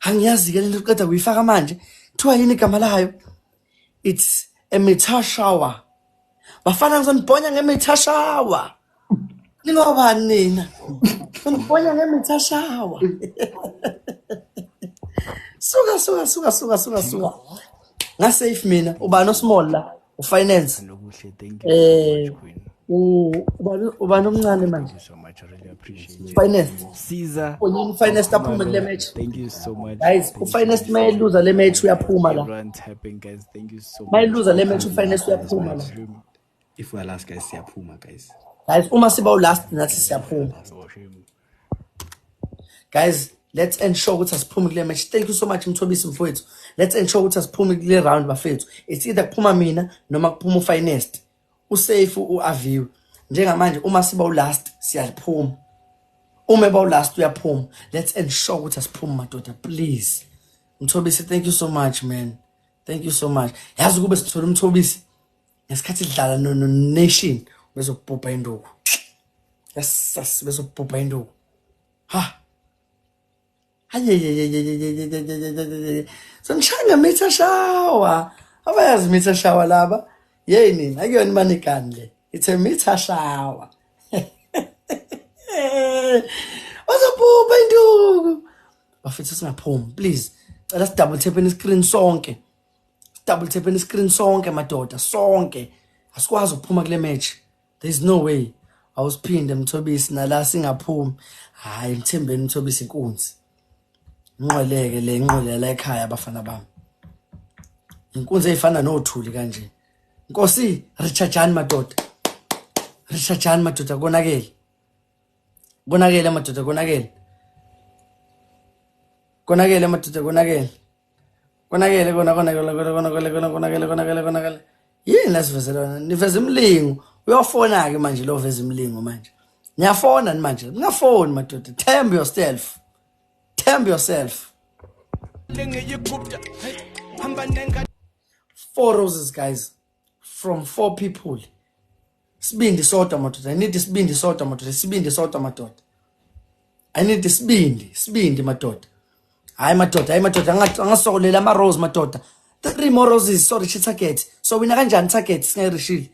Angiyazi ke lento qeda kuyifaka manje. Kuthiwa yini igama layo? It's a meter shower. Bafana ngizonibhonya nge-meter shower. Ningobani nina? Ngibhonya nge-meter shower. Suka. Ngasafe mina. Ubani osmall la? Ufinance. Ubani omncane manje? Finance. Caesar. Oyini finance taphuma kule match. Thank you so much. Guys, ufinance may lose le match uyaphuma la. Everyone's happy, guys. Thank you so much. May lose le match ufinance uyaphuma la. If we're last, guys, siyaphuma, guys. Guys, uma siba last nathi siyaphuma. Guys, let's ensure ukuthi asiphumi kule match. Thank you so much Mthobisi mfowethu. Let's ensure ukuthi asiphumi kule round bafethu. It's either kuphuma mina noma kuphuma ufinest. Usafe uaviwe. Njengamanje uma siba last siyaphuma. Uma eba last uyaphuma. Let's ensure ukuthi asiphumi madoda, please. Mthobisi, thank you so much man. Thank you so much. Yazi kube sithola Mthobisi ngesikhathi idlala no nation bezobhubha induku. Yes, bezobhubha induku. Ha. So ngishanga meter shower. Abayazi meter shower laba. Yini, akuyona money gun le. It's a meter shower. Ozobhubha induku. Bafethu singaphumi, please. Let's double tap in the screen sonke. Double tap in the screen sonke madoda, sonke. Asikwazi ukuphuma kule match. There's no way. I was pinned Mthobisi nala singaphumi. Hayi ngithembeni Mthobisi inkunzi. Ngqoleke le ngqolela ekhaya abafana bami. Inkunzi efana nothuli kanje. Nkosi Richard madoda. Richard madoda konakele. Konakele madoda konakele. Konakele madoda konakele. Konakele konakele. Yini lasivezela niveza imlingo. Uyafona ke manje lo veza imlingo manje. Ngiyafona manje. Ngingafoni madoda. Tembe yourself. Tembe yourself. 4 roses guys. From 4 people. Sibindi sodwa madoda. I need isibindi sodwa madoda. Sibindi sodwa madoda. I need isibindi madoda. Hayi madoda, angasokolela ama rose madoda. 3 more roses, sorry, target. So wina kanjani target singayirishile.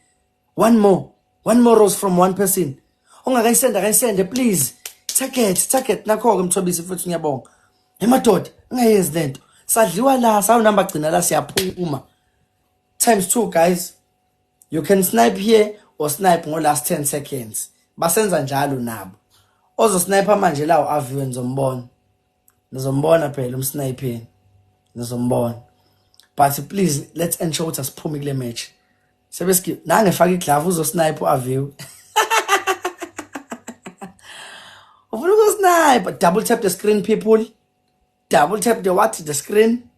One more rose from one person. Ungakayisenda please. Target nakho ke Mthobisi futhi ngiyabonga. Madoda, ungayenzi lento. Sadliwa la, sawunamba gcina la siyaphuma. Times 2 guys. You can snipe here or snipe ngo last 10 seconds. Basenza njalo nabo. Ozo sniper manje lawo aviwe nizombona. Nizombona phela umsniping. Nizombona. But please let's ensure ukuthi asiphumi kule match. Sebeski nangefaka iglove uzo snipe uaviwe. Ufuna uku snipe, double tap the screen people. Double tap the what? The screen.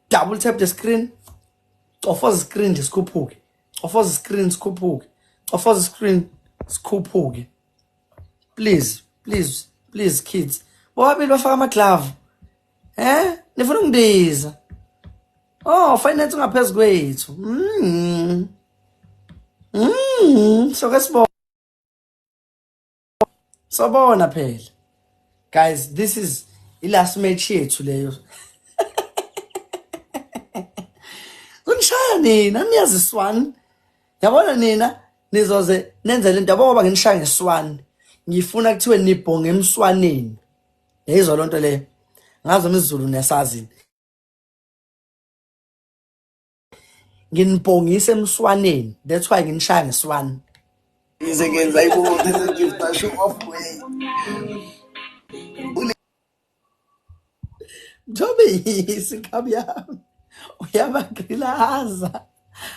Double tap the screen. Offer the screen diskuphuke. Offer the screen skuphuke. Offer the screen skuphuke. Please kids. Bobabili bafaka ama glove. Nifuna ungidiza. Oh, finance ungaphezulu kwethu. So kasibona. Sobona phela. Guys, this is the last match yethu leyo. nginishaya nina niyazi iswani. Yabona nina nizoze nenze lento yabo ngoba nginishaya ngeswani. Ngifuna kuthiwe nibhonge emswaneni. Yizwa lonto le. Ngazo imizulu nesazini. Nginibhongise emswaneni. That's why nginishaya ngeswani. Ize ngenza ibobothi ngigift show off way. Jobe isikhabi yami. Uyabagrilaza.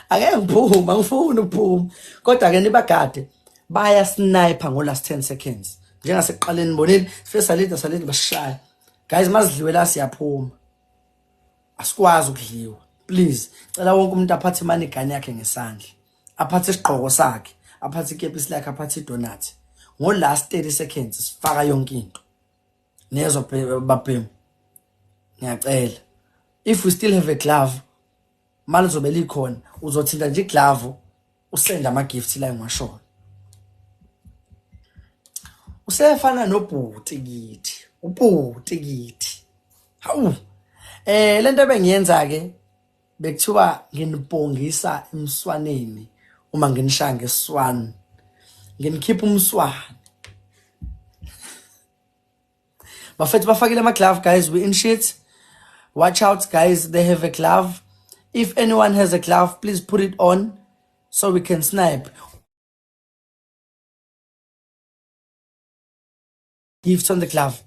Ake ngiphuma ngifuna ukuphuma. Kodwa ke nibagade baya sniper ngo last 10 seconds. Njengasekuqaleni nibonile salida bashaya. Guys mazidliwe la siyaphuma. Asikwazi ukudliwa. Please, cela wonke umuntu aphathe imani igane yakhe ngesandla. Aphathe isigqoko sakhe, aphathe ikepisi lakhe, aphathe idonut. Ngo last 30 seconds sifaka yonke into. Nezwa babhemu. Ngiyacela. If we still have a glove, manje zobe likhona, uzothinta nje iglove, usenda ama gifts la ngwashona. Usefana nobhuti kithi. Ubhuti kithi. Hawu. Lento bengiyenza ke bekuthiwa nginibhongisa emswaneni uma nginishaya ngeswani. Nginikhipha umswane. Bafethu bafakile ama glove guys, we in shit. Watch out guys, they have a glove. If anyone has a glove, please put it on so we can snipe. Gifts on the glove.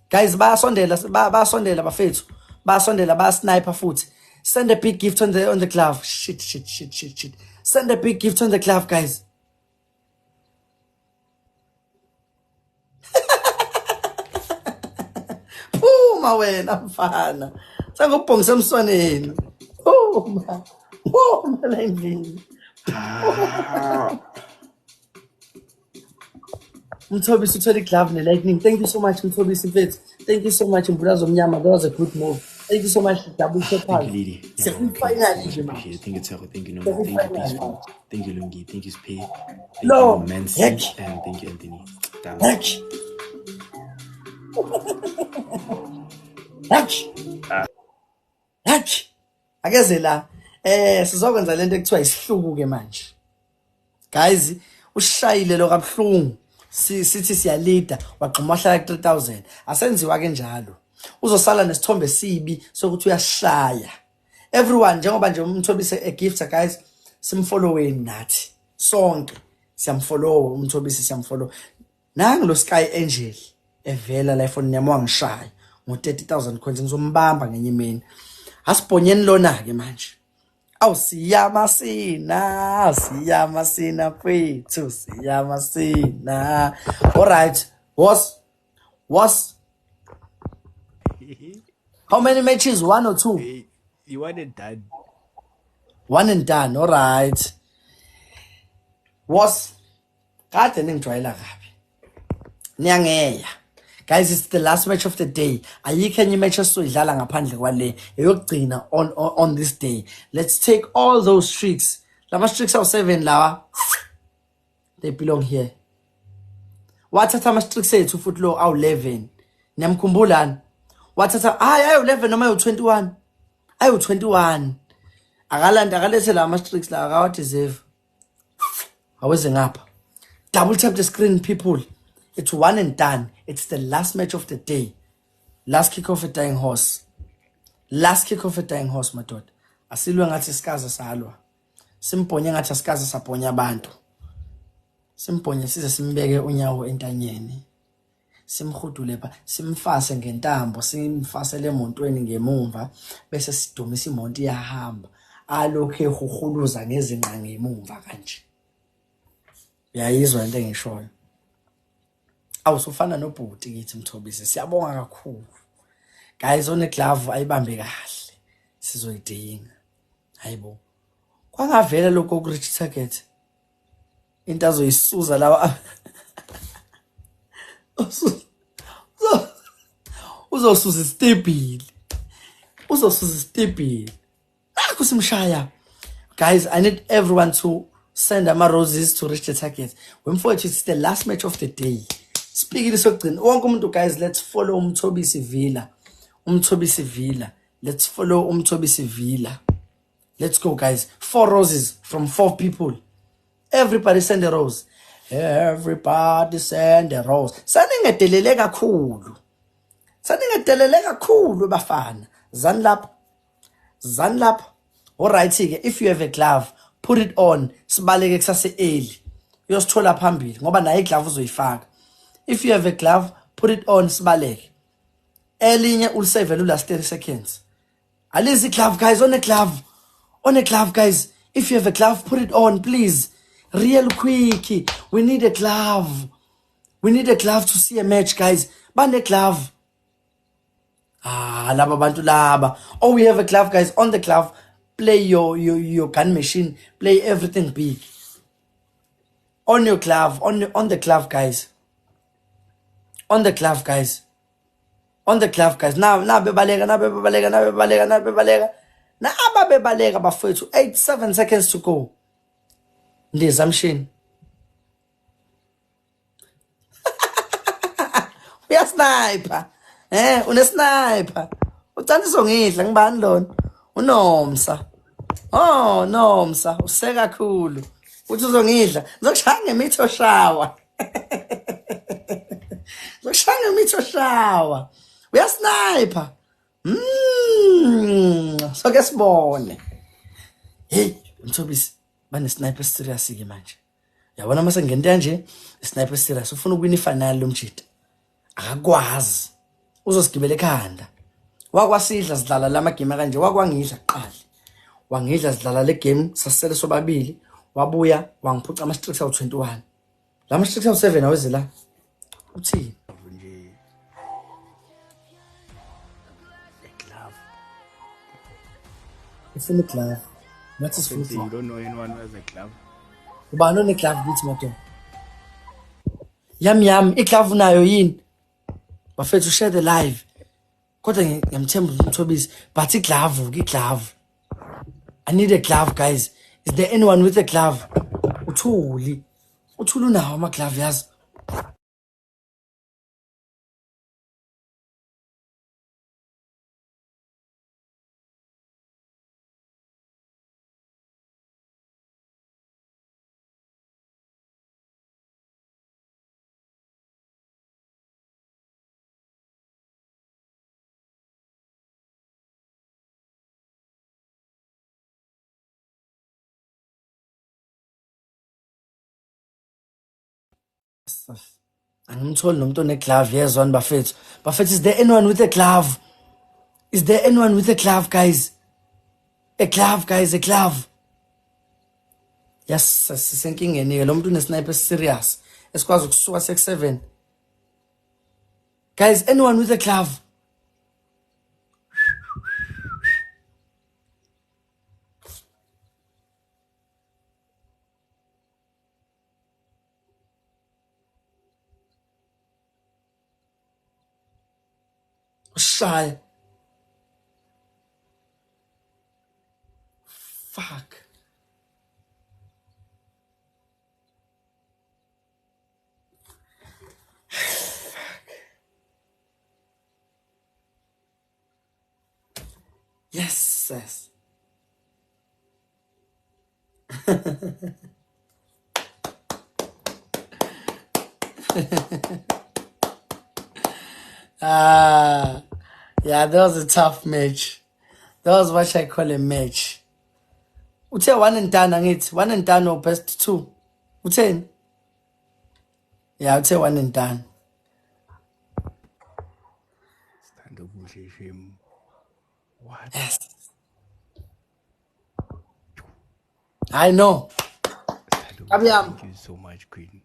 Guys, basondela bafethu. Basondela ba sniper futhi. Send a big gift on the glove. Shit. Send a big gift on the glove, guys. Phuma wena mfana. Sangubhongisa emswaneni. Phuma la endlini. Mthobisi uthole glove ne-lightning. Thank you so much, Mthobisi mfethu. Thank you so much, Mbulazo Mnyama. That was a good move. Thank you so much, double check out. Thank you, Lady. Finally, Thank you, Tsako. Thank you, Noma. Thank you, Peaceful. Thank you, Lungi. Thank you, Spay. Thank No. you, Mansi. Heck. And thank you, Anthony. Damn. Heck. Heck. Akeze la. Sizokwenza lento ekuthiwa isihluku ke manje. Guys, ushayile lo kabuhlungu. Sithi siyalida wagquma wahlala 3000. Asenziwa ke njalo. Uzosala nesithombe sibi sokuthi uyashaya. Everyone njengoba nje umthobise a gift guys, simfollowing nathi. Sonke siyamfollow umthobisi siyamfollow. Nangu lo Sky Angel evela la iphone yami wangishaya ngo 30,000 coins ngizombamba ngenye imini. Asibhonyeni lona ke manje. Awu siyamasina fethu siyamasina. All right. Was how many matches? 1 or 2? You want it done. 1 and done. All right. Was kade ningijwayela kabi. Niyangeya. Guys, it's the last match of the day. Ayikho enye match esizoyidlala ngaphandle kwale eyokugcina on this day. Let's take all those streaks. Lama streaks are 7 lawa. They belong here. Wathatha ama streaks ethu futhi lo awu 11. Niyamkhumbulani? Wathatha ayo 11 noma ayo 21. Ayo 21. Akalethe la ama streaks la akawa deserve. Aweze ngapha. Double tap the screen people. It's 1 and done. It's the last match of the day. Last kick off a dying horse. Last kick off a dying horse, my dad. Asilwe ngathi sikaze salwa. Simponye ngathi sikaze saponya abantu. Simponye size simbeke unyawo entanyeni. Simhudule pha, simfase ngentambo, simfasele emontweni ngemumva, bese sidumisa imonto iyahamba. Alokhe ehuhuluza ngezinqa ngemumva kanje. Uyayizwa into engishoyo. Awusufana nobhuti kithi Mthobisi. Siyabonga kakhulu. Guys, one glove ayibambe kahle. Sizoyidinga. Hayibo. Kwangavela lokho ku reach target. Into azoyisuza lawa. Uzosuza stable. Uzosuza stable. Nakho simshaya. Guys, I need everyone to send ama roses to reach the target. Wemfowethu, it's the last match of the day. Speaking sokugcina wonke umuntu guys, let's follow Umthobisi Villa. Umthobisi Villa. Let's follow Umthobisi Villa. Let's go, guys. 4 roses from 4 people. Everybody send a rose. Everybody send a rose. Saningedelele kakhulu. Saningedelele kakhulu bafana. Zanlap. Alright, if you have a glove, put it on. Sibaleke kusase early. Uyosithola phambili ngoba naye iglove uzoyifaka. If you have a glove, put it on sibaleke. Elinye ulisave last 30 seconds. Alizi glove, guys, on a glove. On a glove, guys. If you have a glove, put it on, please. Real quick. We need a glove. We need a glove to see a match, guys. Bane glove. Laba bantu laba. Oh, we have a glove, guys. On the glove, play your gun machine. Play everything big. On your glove. On the glove, guys. On the glove, guys. On the glove, guys. Now bebalega. Now bebalega bafethu. 7 seconds to go. Ndiza mshini. Uya sniper. Une sniper. Utsandiswa ngidla ngibani lona? Unomsa. Oh, Nomsa. Useka kakhulu. Uthi uzongidla. Ngizokushaya ngemitho shower. Ngizokushaya ngemitho shower. Uya sniper. So ke sibone. Hey, Mthobisi. Bane sniper serious ke manje. Yabona mase ngento nje, sniper serious ufuna ukuwina ifinal lomjita. Akakwazi. Uzosigibela ekhanda. Wakwasidla sidlala lama game kanje, wakwangidla qali. Wangidla sidlala le game sasele sobabili, wabuya wangiphuca ama strikes awu 21. Lama strikes awu 7 aweze la. Uthini? Ufuna iglove. What is food? You don't know anyone who has a glove. Ubani oneglove kithi madoda? Yam iglove nayo yini? Bafethu share the live. Kodwa ngiyamthemba Mthobisi, but iglove. I need a glove, guys. Is there anyone with a glove? Uthuli unawo ama glove yazi. Angimtholi nomuntu oneglove yezona bafethu. Bafethu, is there anyone with a glove? Is there anyone with a glove, guys? A glove, guys, a glove. Yes, sisenkingeni lo muntu unesniper serious. Esikwazi ukusuka 6-7. Guys, anyone with a glove? Shy. Fuck. Yes. Yeah, that was a tough match. That was what I call a match. Uthe 1 and done angithi 1 and done or best 2. Utheni? Yeah, uthe 1 and done. Stand up with him. What? Yes. I know. Thank you so much, Queen.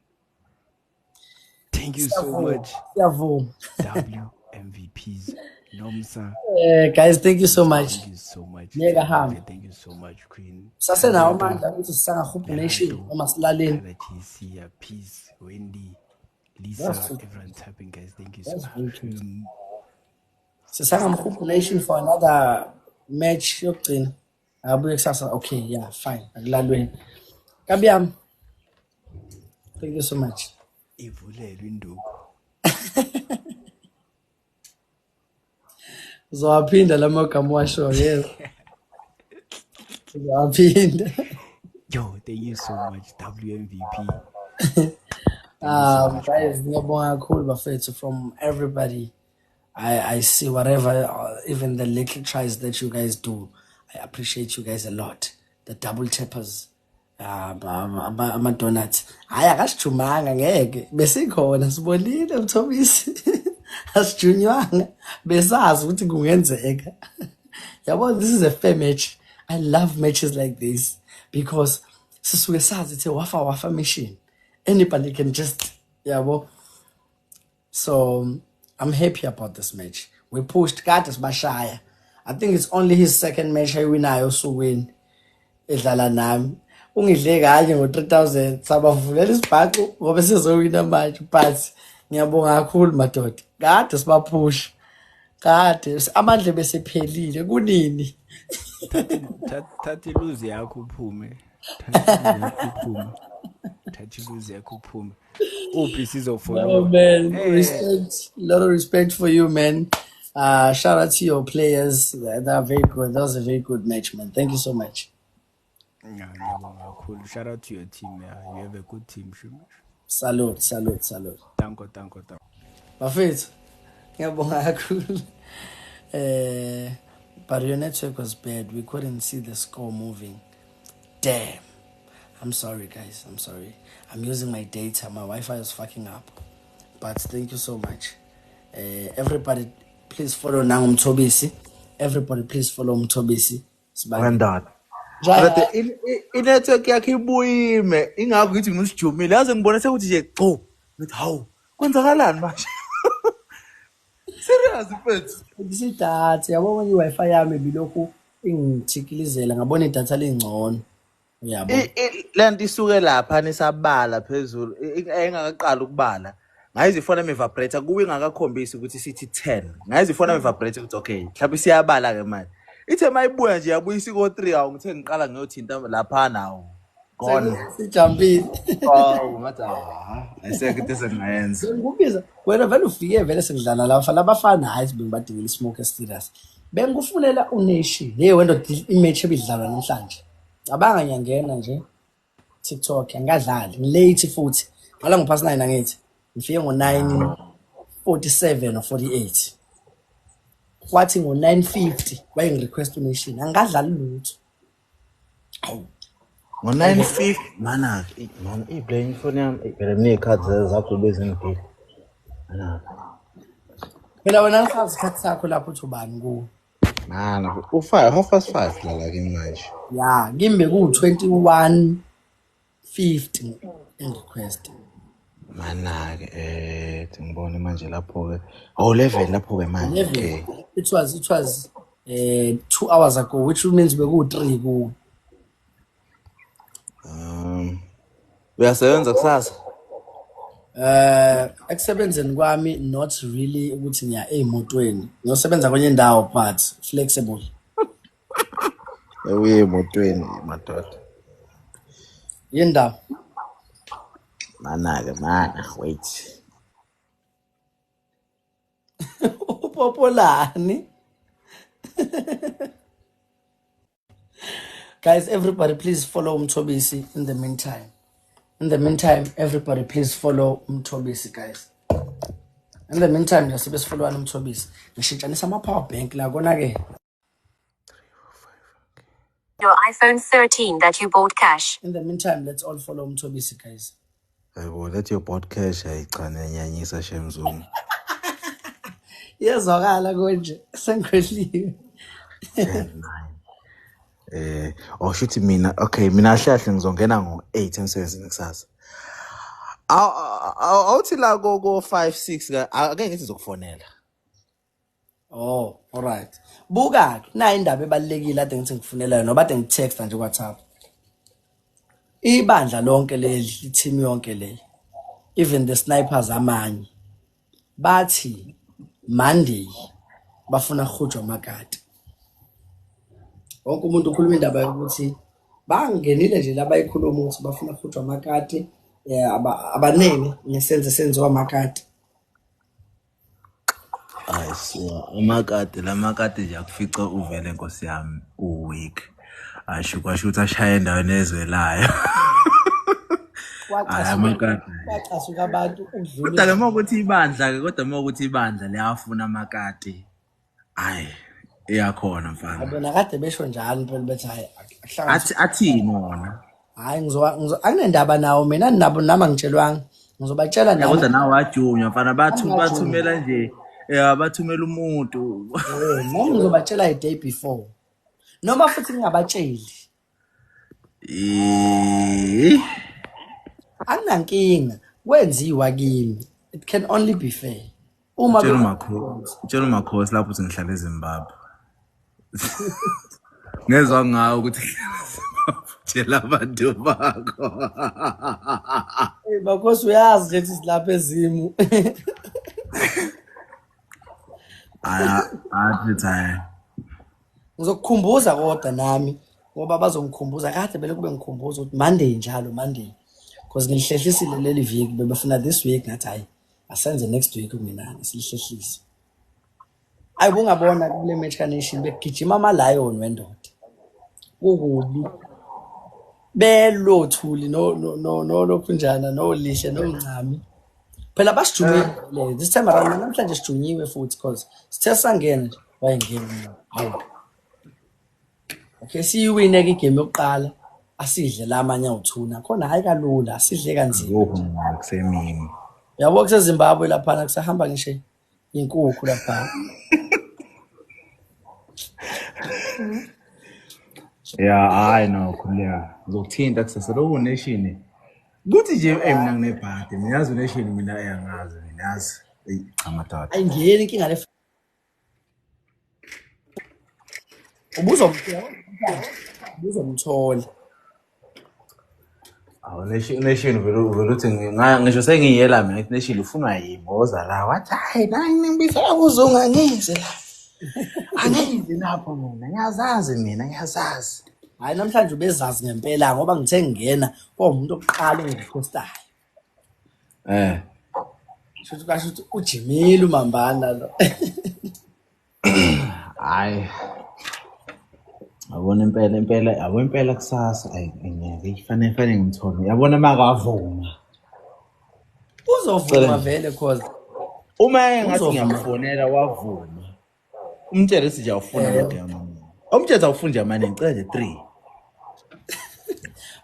Thank you so much. WMVPs. Nomsa. Guys, thank you so much. Thank you so much. Thank you so much, Queen. Sase nawo manje ukuthi sisanga Hope Nation noma silaleni. Peace, Wendy, Lisa, everyone tapping, guys. Thank you so much. Sisanga Hope Nation for another match yokugcina. Abuye kusasa. Okay, yeah, fine. Akulalweni. Kabiyami. Thank you so much. Ivulelwe induku. Uzowaphinda lamagama washo, yes. Yo, thank you so much, WMVP. Guys, ngiyabonga kakhulu bafethu from everybody. I see whatever, even the little tries that you guys do. I appreciate you guys a lot. The double tappers, ama-donuts. Hayi akasijumanga ngeke. Besikhona sibonile Mthobisi. Asijunywanga. Besazi ukuthi kungenzeka. Yabo, this is a fair match. I love matches like this because sisuke sazi it's a wafa mission. Anybody can just, yabo. So I'm happy about this match. We pushed Gatas Bashaya. I think it's only his second match I win. I also win. Idlala nami. Ungidle kanye ngo-3,000. Sabavulela isibhaco ngoba sizowina manje. But ngiyabonga kakhulu madoda. Kade sibapush. Kade amandla besephelile kunini. Thathi luzi yakho uphume. Thathi luzi yakho uphume. Oh man, respect, a lot of respect for you, man. Shout out to your players. They are very good. That was a very good match, man. Thank you so much. Cool. Shout out to your team. Yeah. You have a good team. Salute. Thank you. Bafethu, ngiyabonga kakhulu. But your network was bad. We couldn't see the score moving. Damn. I'm sorry, guys. I'm sorry. I'm using my data. My Wi-Fi is fucking up. But thank you so much. Everybody, please follow Nangu Mthobisi. Everybody, please follow Mthobisi. Ngandada. Inetwork yakhe ibuyime ingakho ngithi ngisijumile yaze ngibone sekuthi nje cho ngithi hawu kwenzakalani manje. Serious mfethu. Isidatha yabo manje i-Wi-Fi yami bilokhu ingithikilizela ngabona idatha lingcono. Yabo. Lento isuke lapha nisabala phezulu engakaqala ukubala. Ngayizifona vibrator kuwe ingakakhombisi ukuthi sithi 10. Ngayizifona vibrator ukuthi okay, mhlawumbe siyabala ke manje. Ithe mayibuya nje yabuyisa ko 3 awu ngithe ngiqala ngiyothinta lapha nawo. Gone. Sijampile. Oh, ngathi ayiseke into sengayenza. Ngikubiza wena vele ufike vele sengidlala lapha labafana hayi bengibadingela ismoke serious. Bengufunela uNation. Hey wena imatch ebidlalwa namhlanje. Abanga ngiyangena nje TikTok angadlali ngilate futhi ngala ngiphasi 9 angithi ngifike ngo9:47 or 48 kwathi ngo9:50 baye ngirequest uNation angadlali lutho ngo9:50 mana i-playing phone yami vele necards zakho bezingiphi mana phela wena ngisazi isikhathi sakho lapho uthi ubani ku mana u5 5:30 la kimi manje yeah ngimbe ku21:50 in request mana ke ngibone manje lapho ke 11 lapho ke manje it was 2 hours ago which means beku3 ku uyasebenza kusasa ekusebenzeni kwami not really ukuthi ngiya emotweni ngiyosebenza kwenye indawo but flexible uye emotweni madoda yindawo mana ke mana wait upopolani guys everybody please follow Mthobisi in the meantime everybody please follow Mthobisi guys in the meantime just follow Mthobisi ngishintshanisa ama power bank la kona ke your iPhone 13 that you bought cash. In the meantime let's all follow Mthobisi guys. Hayibo let your bought cash ayichane nyanyisa shemzungu. Yezwakala konje sengikhohliwe. Shuthi mina okay mina hlahle ngizongena ngo8 emsebenzini kusasa. Awuthi la go 5-6 ake ngithi zokufonela. Oh, all right. Buka na indaba ebalekile ade ngithi ngifunela yona noba ade ngitexta nje WhatsApp. Ibandla lonke leli team yonke le. Even the snipers amanye. Bathi Monday bafuna khujwa makati. Wonke umuntu ukhuluma indaba yokuthi bangenile nje labayikhuluma ukuthi bafuna khujwa makati. Abanene ngesenze senziwa makati. Ayiso amakati lamakati nje akufica uvele Nkosi yami uweak Asho kwasho ukuthi ashaya endaweni ezwelayo. Waxasuka abantu ukudlula. Kodwa ke ukuthi ibandla ke kodwa ukuthi ibandla liyafuna amakati. Hayi iyakhona mfana. Abona kade besho njalo impela bethi hayi akuhlanganisa. Athini wona? Hayi anginendaba nawo mina nabo nama ngitshelwanga. Ngizobatshela nami. Kodwa nawe wajunywa mfana bathumela nje bathumela umuntu. Noma ngizobatshela the day before. Noma futhi ngingabatsheli. Anginankinga kwenziwa kimi. It can only be fair. Uma Tshela umakhosi lapho uthi ngihlala eZimbabwe. Ngezwe ngawo ukuthi tshela abantu bakho. Makhosi uyazi nje silapha ezimu. Athi ngizokukhumbuza kodwa nami ngoba bazongikhumbuza kade bele kube ngikhumbuza ukuthi Monday njalo Monday because ngilihlehlisa leli viki bebafuna this week ngathi hayi asenze next week mina silihlehlisa ayibungabona kule match kanation begijima ama-lion wendoda kukubi belothuli no lokhunjana no lihle no ncami phela basijumile this time around namhlanje sijunyiwe futhi because sithe sangena wayengena hawu okay siyiwine ke game yokuqala asidle la amanye awuthuna khona hayi kalula asidle kanzima kusemini yabo kuseZimbabwe lapha kusahamba ngisho inkukhu lapha yeah I know khuleka ngizokuthinta kusasa lo nation kuthi nje mina nginebhadi niyazi nation mina eyangazi niyazi chamatata ayingeni inkinga le ubuzomthola awu nation vele uthi ngisho sengiyela mina nation ufunwa yimoza la wathi hayi nangibisela kuzunga ngize la angizi lapho mina ngiyazazi hayi namhlanje ubezazi ngempela ngoba ngithe ngingena kwaumuntu oqala engikhostayo shothi kasho ukuthi uJimile uMambana lo hayi abona impela kusasa ngeke ifanele ngimthole yabona makavuma uzovuma vele cause uma engathi ngiyamfonela wavuma umtshela sithi awufuna lokho yamama umtshela awufunja manje ngicela nje 3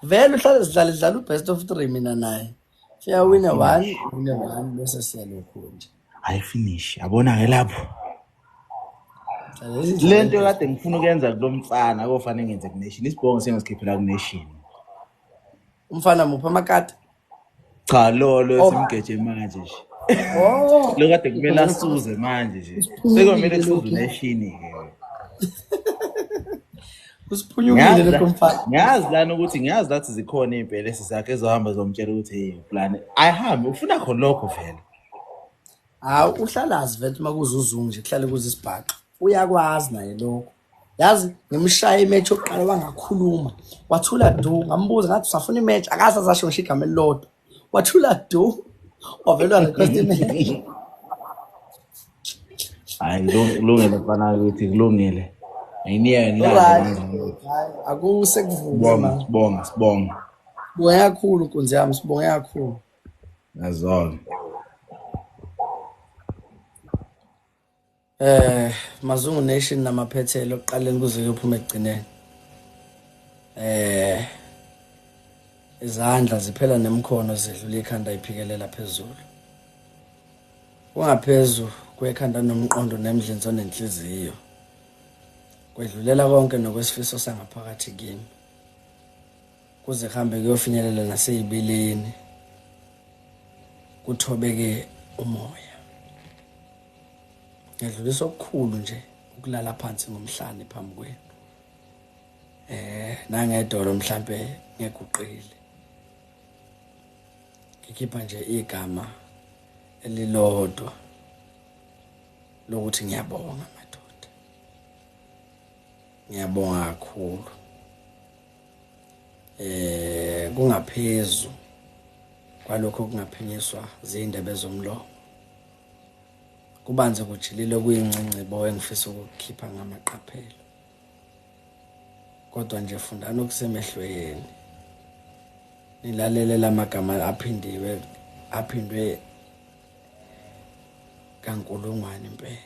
vele uhlala ubest of 3 mina naye siyawina 1 wina 1 bese siyalokho nje I finish yabona ke lapho lento kade ngifuna ukuyenza kulomfana kofanele ngenze kunation isibongo sengisikhiphela kunation umfana mupha amakati cha lo simgeje manje nje lo kade kumele asuze manje nje sekumele kusuze nation ke usiphunyukile lokho mfana ngiyazi lana ukuthi ngiyazi that zikhona impela esizakhe ezohamba zomtshela ukuthi hey plan ayihambe ufuna khona lokho vele uhlalazi vele makuzuzungu nje kuhlale kuze isibhaqa uyakwazi naye lokho yazi ngimshaya imatch oqala wangakhuluma wathula do ngambuza ngathi usafuna imatch akasazasho ngisho igama elilodwa wathula do wavela request imatch hayi kulungile mfana ukuthi kulungile ayiniya akuse kuvuma sibonga kakhulu nkunzi yami sibonga kakhulu yazona Mazungu Nation namaphethelo oqaleni kuze kuyophuma egcineni izandla ziphela nemkhono zidlula ikhanda iphikelela phezulu kungaphezulu kwekhanda nomqondo nemidlenzo nenhliziyo kwedlulela konke nokwesifiso sangaphakathi kimi kuze kuhambe kuyofinyelela naseyibilini kuthobeke umoya ngedlulisa okukhulu nje ukulala phansi ngomhlanje phambi kwenu nangedolo mhlambe ngeguqile ngikhipha nje igama elilodwa lokuthi ngiyabonga madoda ngiyabonga kakhulu kungaphezulu kwalokho kungaphinyiswa zindebe zomlomo kubanze kujilile kuyincinci bo engifisa ukukhipha ngamaqaphelo kodwa nje fundani okusemehlweni nilalele lamagama aphindwe kankulungwane impela.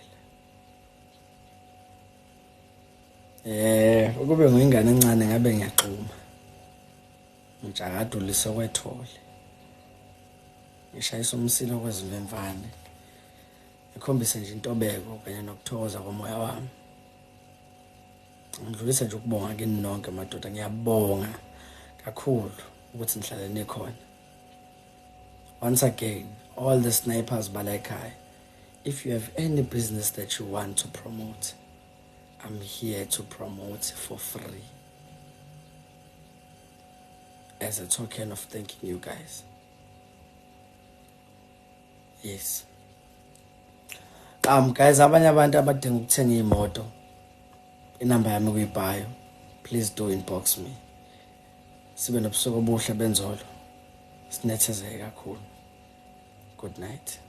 Ukube nguyingane encane ngabe ngiyaxuma ngijakadulise kwethole ngishayisa umsilo kwezimvemvane ngikhombise nje intobeko kanye nokuthokoza komoya wami. Ngidlulisa nje ukubonga kini nonke madoda, ngiyabonga kakhulu ukuthi nihlale nikhona. Once again, all the snipers balayikhaya, if you have any business that you want to promote, I'm here to promote for free as a token of thanking you guys. Yes. Guys, abanye abantu abadinga ukuthenga imoto, inamba yami kuyibhayo, please do inbox me. Sibe nobusuku obuhle benzolo, sinethezeke kakhulu. Good night.